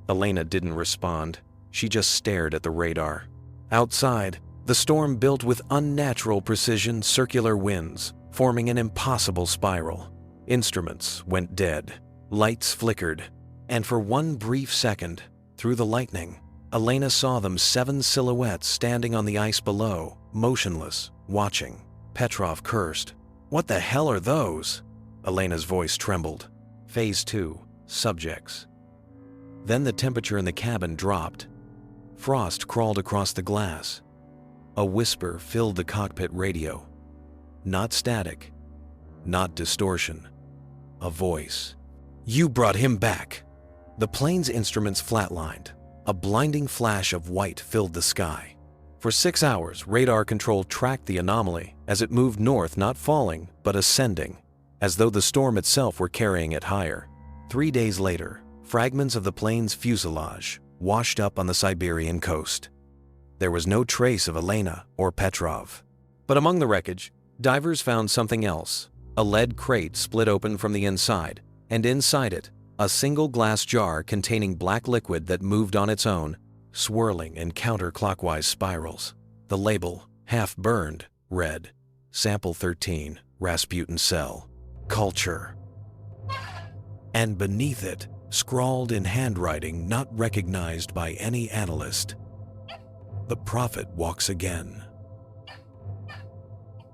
Elena didn't respond. She just stared at the radar. Outside, the storm built with unnatural precision circular winds, forming an impossible spiral. Instruments went dead. Lights flickered. And for one brief second, through the lightning, Elena saw them 7 silhouettes standing on the ice below, motionless, watching. Petrov cursed. "What the hell are those?" Elena's voice trembled. Phase 2, subjects. Then the temperature in the cabin dropped. Frost crawled across the glass. A whisper filled the cockpit radio. Not static, not distortion. A voice. "You brought him back." The plane's instruments flatlined. A blinding flash of white filled the sky. For 6 hours, radar control tracked the anomaly as it moved north, not falling, but ascending, as though the storm itself were carrying it higher. 3 days later, fragments of the plane's fuselage washed up on the Siberian coast. There was no trace of Elena or Petrov. But among the wreckage, divers found something else. A lead crate split open from the inside, and inside it, a single glass jar containing black liquid that moved on its own, swirling in counterclockwise spirals. The label, half burned, read, "Sample 13, Rasputin cell, culture." And beneath it, scrawled in handwriting not recognized by any analyst, "The prophet walks again."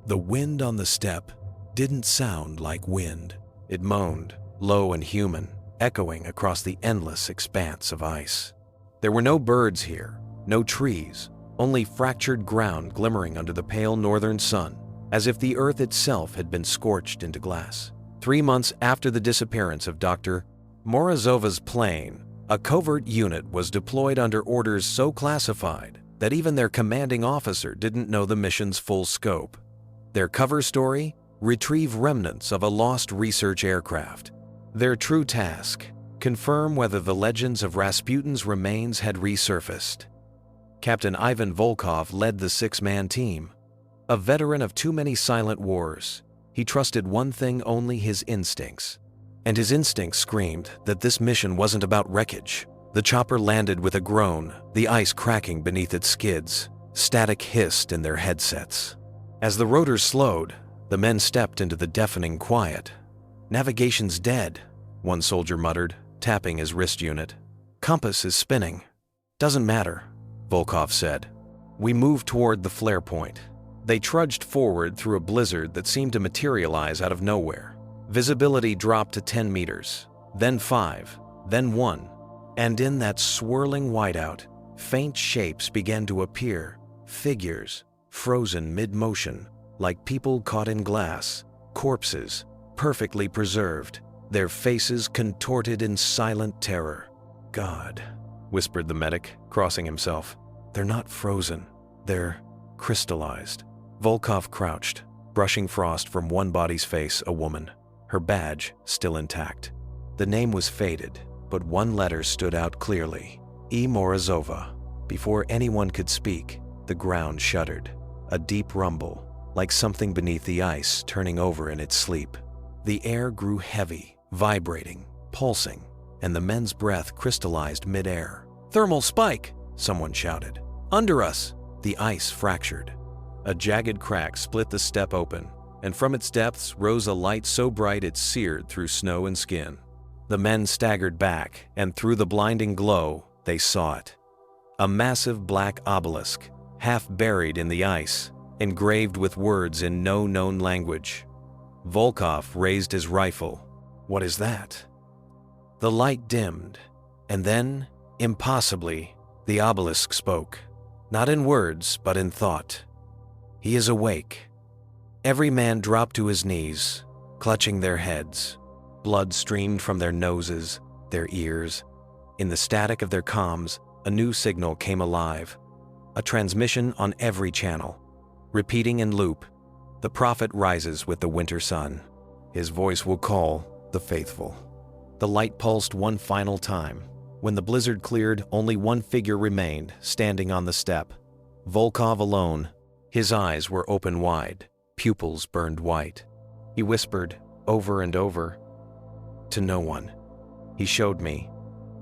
The wind on the steppe didn't sound like wind. It moaned, low and human, echoing across the endless expanse of ice. There were no birds here, no trees, only fractured ground glimmering under the pale northern sun, as if the earth itself had been scorched into glass. 3 months after the disappearance of Dr. Morozova's plane, a covert unit was deployed under orders so classified that even their commanding officer didn't know the mission's full scope. Their cover story? Retrieve remnants of a lost research aircraft. Their true task? Confirm whether the legends of Rasputin's remains had resurfaced. Captain Ivan Volkov led the 6-man team. A veteran of too many silent wars, he trusted one thing only: his instincts. And his instincts screamed that this mission wasn't about wreckage. The chopper landed with a groan, the ice cracking beneath its skids. Static hissed in their headsets. As the rotors slowed, the men stepped into the deafening quiet. "Navigation's dead," one soldier muttered, tapping his wrist unit. "Compass is spinning." "Doesn't matter," Volkov said. We moved toward the flare point. They trudged forward through a blizzard that seemed to materialize out of nowhere. Visibility dropped to 10 meters, then 5, then 1. And in that swirling whiteout, faint shapes began to appear, figures, frozen mid-motion, like people caught in glass, corpses, perfectly preserved, their faces contorted in silent terror. "God," whispered the medic, crossing himself. "They're not frozen. They're crystallized." Volkov crouched, brushing frost from one body's face, a woman, her badge still intact. The name was faded, but one letter stood out clearly: E. Morozova. Before anyone could speak, the ground shuddered. A deep rumble, like something beneath the ice turning over in its sleep. The air grew heavy, vibrating, pulsing, and the men's breath crystallized mid-air. "Thermal spike!" someone shouted. "Under us!" The ice fractured. A jagged crack split the steppe open, and from its depths rose a light so bright it seared through snow and skin. The men staggered back, and through the blinding glow, they saw it. A massive black obelisk, half buried in the ice, engraved with words in no known language. Volkov raised his rifle. "What is that?" The light dimmed, and then, impossibly, the obelisk spoke. Not in words, but in thought. "He is awake." Every man dropped to his knees, clutching their heads. Blood streamed from their noses, their ears. In the static of their comms, a new signal came alive. A transmission on every channel. Repeating in loop, "The prophet rises with the winter sun. His voice will call the faithful." The light pulsed one final time. When the blizzard cleared, only one figure remained, standing on the steppe. Volkov alone. His eyes were open wide, pupils burned white. He whispered, over and over, "To no one." He showed me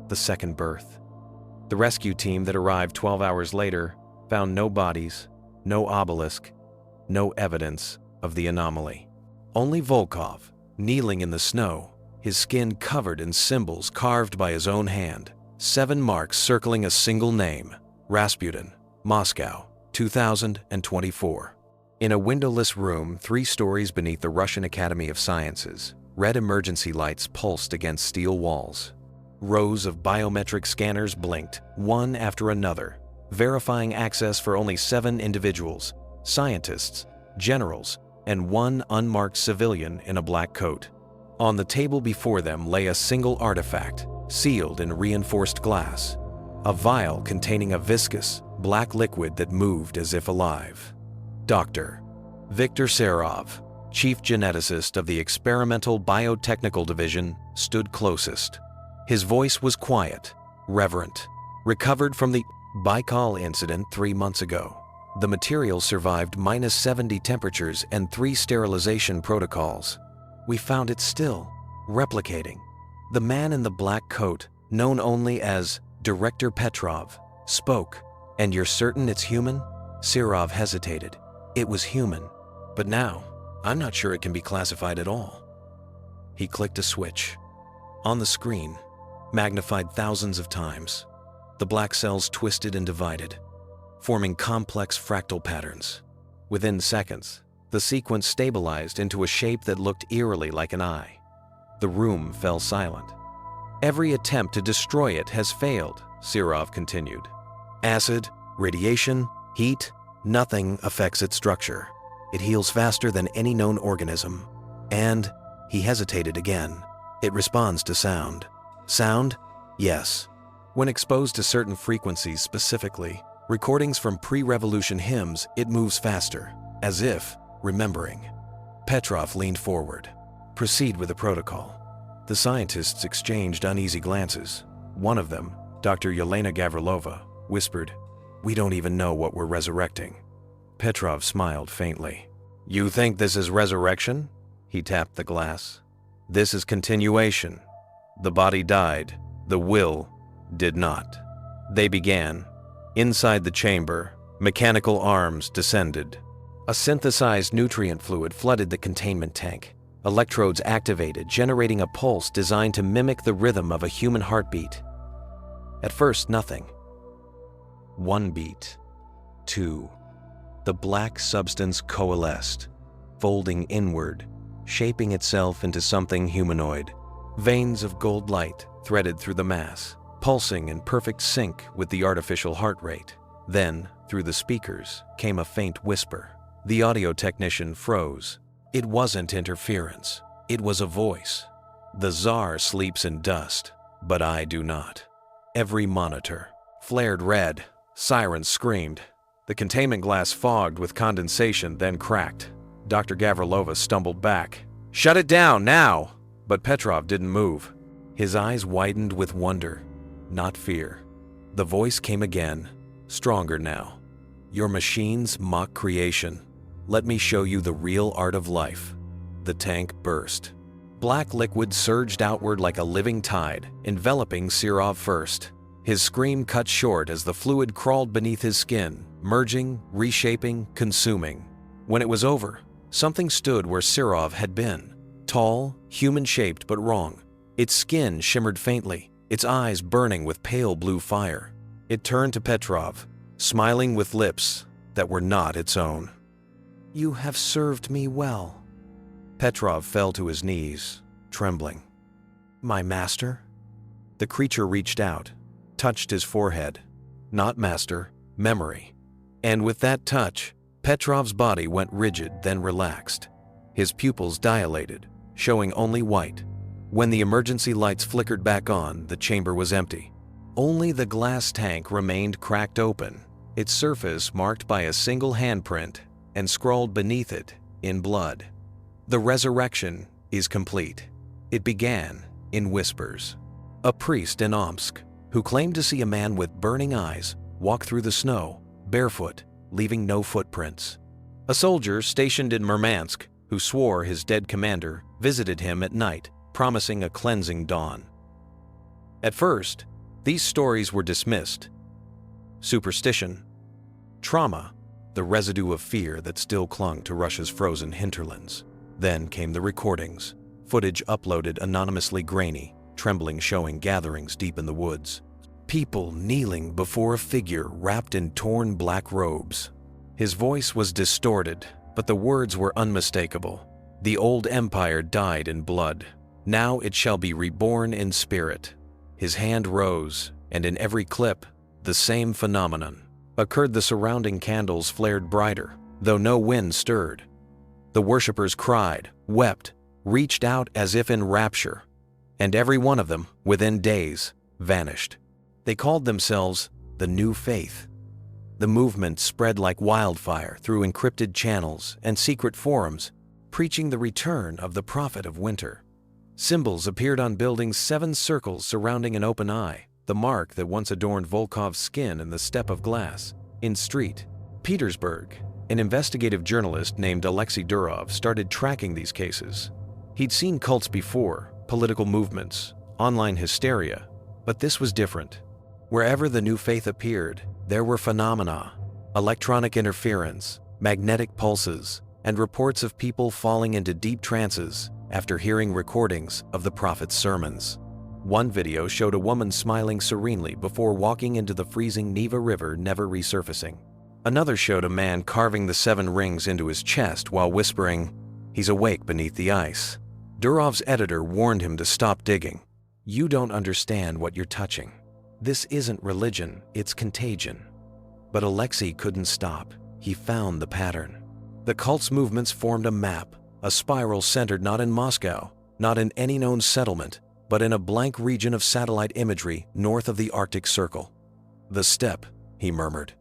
the second birth. The rescue team that arrived 12 hours later found no bodies, no obelisk, no evidence of the anomaly. Only Volkov, kneeling in the snow, his skin covered in symbols carved by his own hand, 7 marks circling a single name: Rasputin, Moscow, 2024. In a windowless room 3 stories beneath the Russian Academy of Sciences, red emergency lights pulsed against steel walls. Rows of biometric scanners blinked, one after another, verifying access for only 7 individuals: scientists, generals, and 1 unmarked civilian in a black coat. On the table before them lay a single artifact, sealed in reinforced glass, a vial containing a viscous, black liquid that moved as if alive. Dr. Viktor Serov, chief geneticist of the Experimental Biotechnical Division, stood closest. His voice was quiet, reverent. Recovered from the Baikal incident 3 months ago, the material survived -70 temperatures and 3 sterilization protocols. We found it still, replicating. The man in the black coat, known only as Director Petrov, spoke. "And you're certain it's human?" Serov hesitated. "It was human, but now, I'm not sure it can be classified at all." He clicked a switch. On the screen, magnified thousands of times, the black cells twisted and divided, forming complex fractal patterns. Within seconds, the sequence stabilized into a shape that looked eerily like an eye. The room fell silent. "Every attempt to destroy it has failed," Serov continued. "Acid, radiation, heat, nothing affects its structure. It heals faster than any known organism. And," he hesitated again, "it responds to sound." "Sound? Yes. When exposed to certain frequencies specifically, recordings from pre-revolution hymns, it moves faster, as if remembering." Petrov leaned forward. "Proceed with the protocol." The scientists exchanged uneasy glances. One of them, Dr. Yelena Gavrilova, whispered, "We don't even know what we're resurrecting." Petrov smiled faintly. "You think this is resurrection?" He tapped the glass. "This is continuation. The body died. The will did not." They began. Inside the chamber, mechanical arms descended. A synthesized nutrient fluid flooded the containment tank. Electrodes activated, generating a pulse designed to mimic the rhythm of a human heartbeat. At first, nothing. 1 beat. 2. The black substance coalesced, folding inward, shaping itself into something humanoid. Veins of gold light threaded through the mass, pulsing in perfect sync with the artificial heart rate. Then, through the speakers, came a faint whisper. The audio technician froze. It wasn't interference. It was a voice. "The Tsar sleeps in dust, but I do not." Every monitor flared red. Sirens screamed. The containment glass fogged with condensation, then cracked. Dr. Gavrilova stumbled back. "Shut it down, now!" But Petrov didn't move. His eyes widened with wonder, not fear. The voice came again, stronger now. "Your machines mock creation. Let me show you the real art of life." The tank burst. Black liquid surged outward like a living tide, enveloping Serov first. His scream cut short as the fluid crawled beneath his skin, merging, reshaping, consuming. When it was over, something stood where Serov had been. Tall, human-shaped but wrong. Its skin shimmered faintly, its eyes burning with pale blue fire. It turned to Petrov, smiling with lips that were not its own. "You have served me well." Petrov fell to his knees, trembling. "My master?" The creature reached out, touched his forehead. Not master, memory. And with that touch, Petrov's body went rigid, then relaxed. His pupils dilated, showing only white. When the emergency lights flickered back on, the chamber was empty. Only the glass tank remained cracked open, its surface marked by a single handprint and scrawled beneath it in blood. "The resurrection is complete." It began in whispers. A priest in Omsk, who claimed to see a man with burning eyes walk through the snow, barefoot, leaving no footprints. A soldier stationed in Murmansk, who swore his dead commander visited him at night, promising a cleansing dawn. At first, These stories were dismissed. Superstition, trauma, the residue of fear that still clung to Russia's frozen hinterlands. Then came the recordings, footage uploaded anonymously, grainy, trembling, showing gatherings deep in the woods. People kneeling before a figure wrapped in torn black robes. His voice was distorted, but the words were unmistakable. The old empire died in blood. Now it shall be reborn in spirit. His hand rose, and in every clip, the same phenomenon occurred. The surrounding candles flared brighter, though no wind stirred. The worshippers cried, wept, reached out as if in rapture, and every one of them, within days, vanished. They called themselves the New Faith. The movement spread like wildfire through encrypted channels and secret forums, preaching the return of the prophet of winter. Symbols appeared on buildings, 7 circles surrounding an open eye, the mark that once adorned Volkov's skin in the steppe of glass. In St. Petersburg, an investigative journalist named Alexei Durov started tracking these cases. He'd seen cults before, political movements, online hysteria, but this was different. Wherever the New Faith appeared, there were phenomena: electronic interference, magnetic pulses, and reports of people falling into deep trances after hearing recordings of the prophet's sermons. One video showed a woman smiling serenely before walking into the freezing Neva River, never resurfacing. Another showed a man carving the 7 rings into his chest while whispering, "He's awake beneath the ice." Durov's editor warned him to stop digging. "You don't understand what you're touching. This isn't religion, it's contagion." But Alexei couldn't stop. He found the pattern. The cult's movements formed a map, a spiral centered not in Moscow, not in any known settlement, but in a blank region of satellite imagery north of the Arctic Circle. "The steppe," he murmured.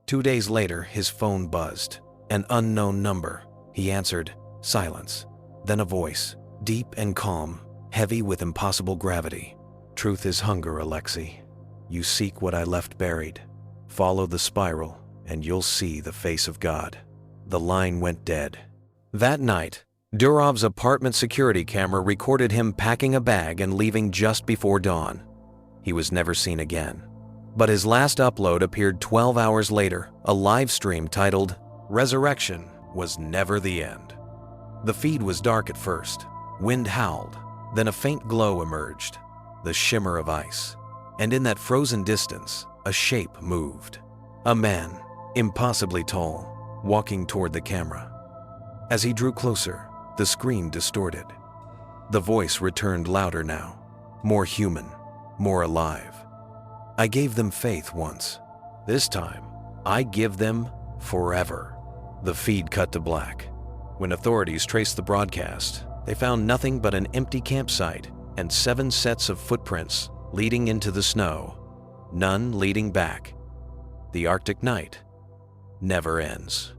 2 days later, his phone buzzed. An unknown number. He answered. Silence. Then a voice, deep and calm, heavy with impossible gravity. "Truth is hunger, Alexei. You seek what I left buried. Follow the spiral, and you'll see the face of God." The line went dead. That night, Durov's apartment security camera recorded him packing a bag and leaving just before dawn. He was never seen again. But his last upload appeared 12 hours later, a live stream titled, "Resurrection Was Never the End." The feed was dark at first. Wind howled. Then a faint glow emerged, the shimmer of ice. And in that frozen distance, a shape moved. A man, impossibly tall, walking toward the camera. As he drew closer, the screen distorted. The voice returned louder now, more human, more alive. "I gave them faith once. This time, I give them forever." The feed cut to black. When authorities traced the broadcast, they found nothing but an empty campsite and 7 sets of footprints leading into the snow, none leading back. The Arctic night never ends.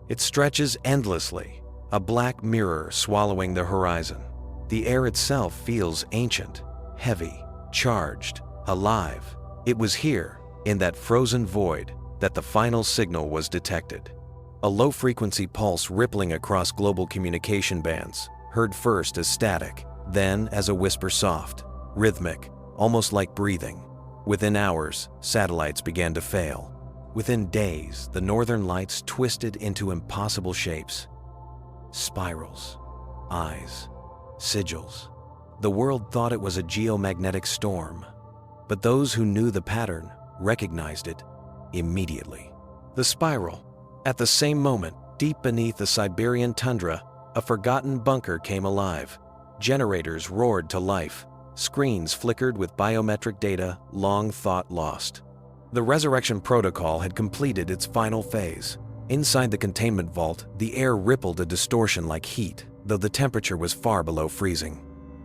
It stretches endlessly, a black mirror swallowing the horizon. The air itself feels ancient, heavy, charged, alive. It was here, in that frozen void, that the final signal was detected. A low-frequency pulse rippling across global communication bands, heard first as static, then as a whisper, soft, rhythmic, almost like breathing. Within hours, satellites began to fail. Within days, the northern lights twisted into impossible shapes. Spirals, eyes, sigils. The world thought it was a geomagnetic storm, but those who knew the pattern recognized it immediately. The spiral. At the same moment, deep beneath the Siberian tundra, a forgotten bunker came alive. Generators roared to life. Screens flickered with biometric data long thought lost. The resurrection protocol had completed its final phase. Inside the containment vault, the air rippled a distortion like heat, though the temperature was far below freezing.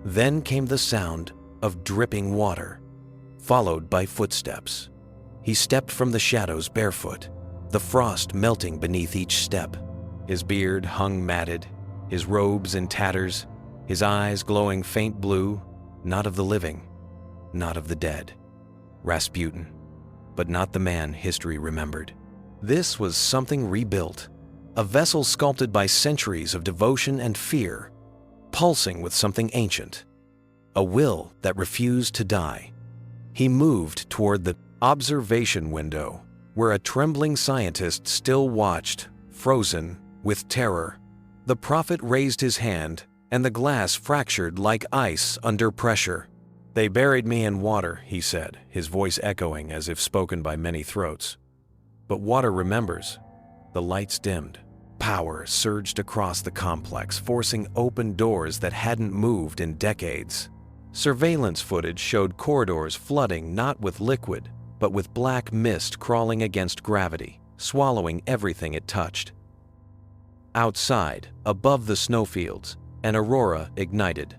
Then came the sound of dripping water, followed by footsteps. He stepped from the shadows barefoot, the frost melting beneath each step. His beard hung matted, his robes in tatters, his eyes glowing faint blue, not of the living, not of the dead. Rasputin, but not the man history remembered. This was something rebuilt, a vessel sculpted by centuries of devotion and fear, pulsing with something ancient, a will that refused to die. He moved toward the observation window, where a trembling scientist still watched, frozen with terror. The prophet raised his hand, and the glass fractured like ice under pressure. "They buried me in water," he said, his voice echoing as if spoken by many throats. But water remembers. The lights dimmed. Power surged across the complex, forcing open doors that hadn't moved in decades. Surveillance footage showed corridors flooding not with liquid, but with black mist crawling against gravity, swallowing everything it touched. Outside, above the snowfields, an aurora ignited.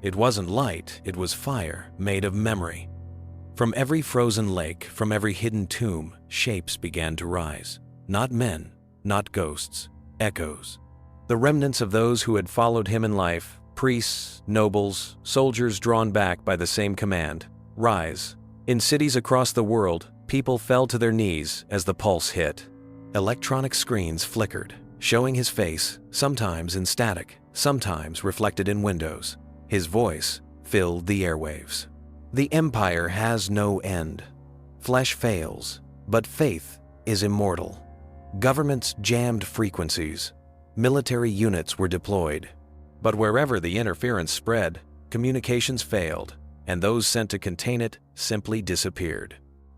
It wasn't light, it was fire made of memory. From every frozen lake, from every hidden tomb, shapes began to rise. Not men, not ghosts, echoes. The remnants of those who had followed him in life, priests, nobles, soldiers drawn back by the same command, rise. In cities across the world, people fell to their knees as the pulse hit. Electronic screens flickered, showing his face, sometimes in static, sometimes reflected in windows. His voice filled the airwaves. The empire has no end. Flesh fails, but faith is immortal. Governments jammed frequencies. Military units were deployed. But wherever the interference spread, communications failed, and those sent to contain it simply disappeared.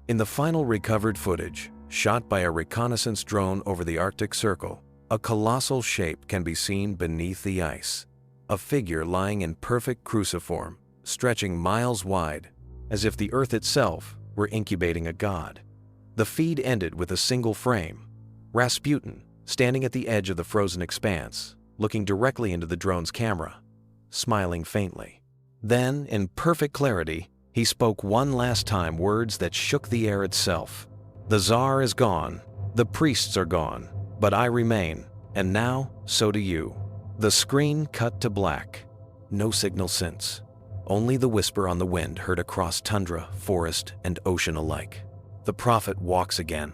In the final recovered footage, shot by a reconnaissance drone over the Arctic Circle, a colossal shape can be seen beneath the ice. A figure lying in perfect cruciform, stretching miles wide, as if the Earth itself were incubating a god. The feed ended with a single frame. Rasputin, standing at the edge of the frozen expanse, looking directly into the drone's camera, smiling faintly. Then, in perfect clarity, he spoke one last time words that shook the air itself. "The Tsar is gone, the priests are gone, but I remain, and now, so do you." The screen cut to black. No signal since. Only the whisper on the wind heard across tundra, forest, and ocean alike. The prophet walks again,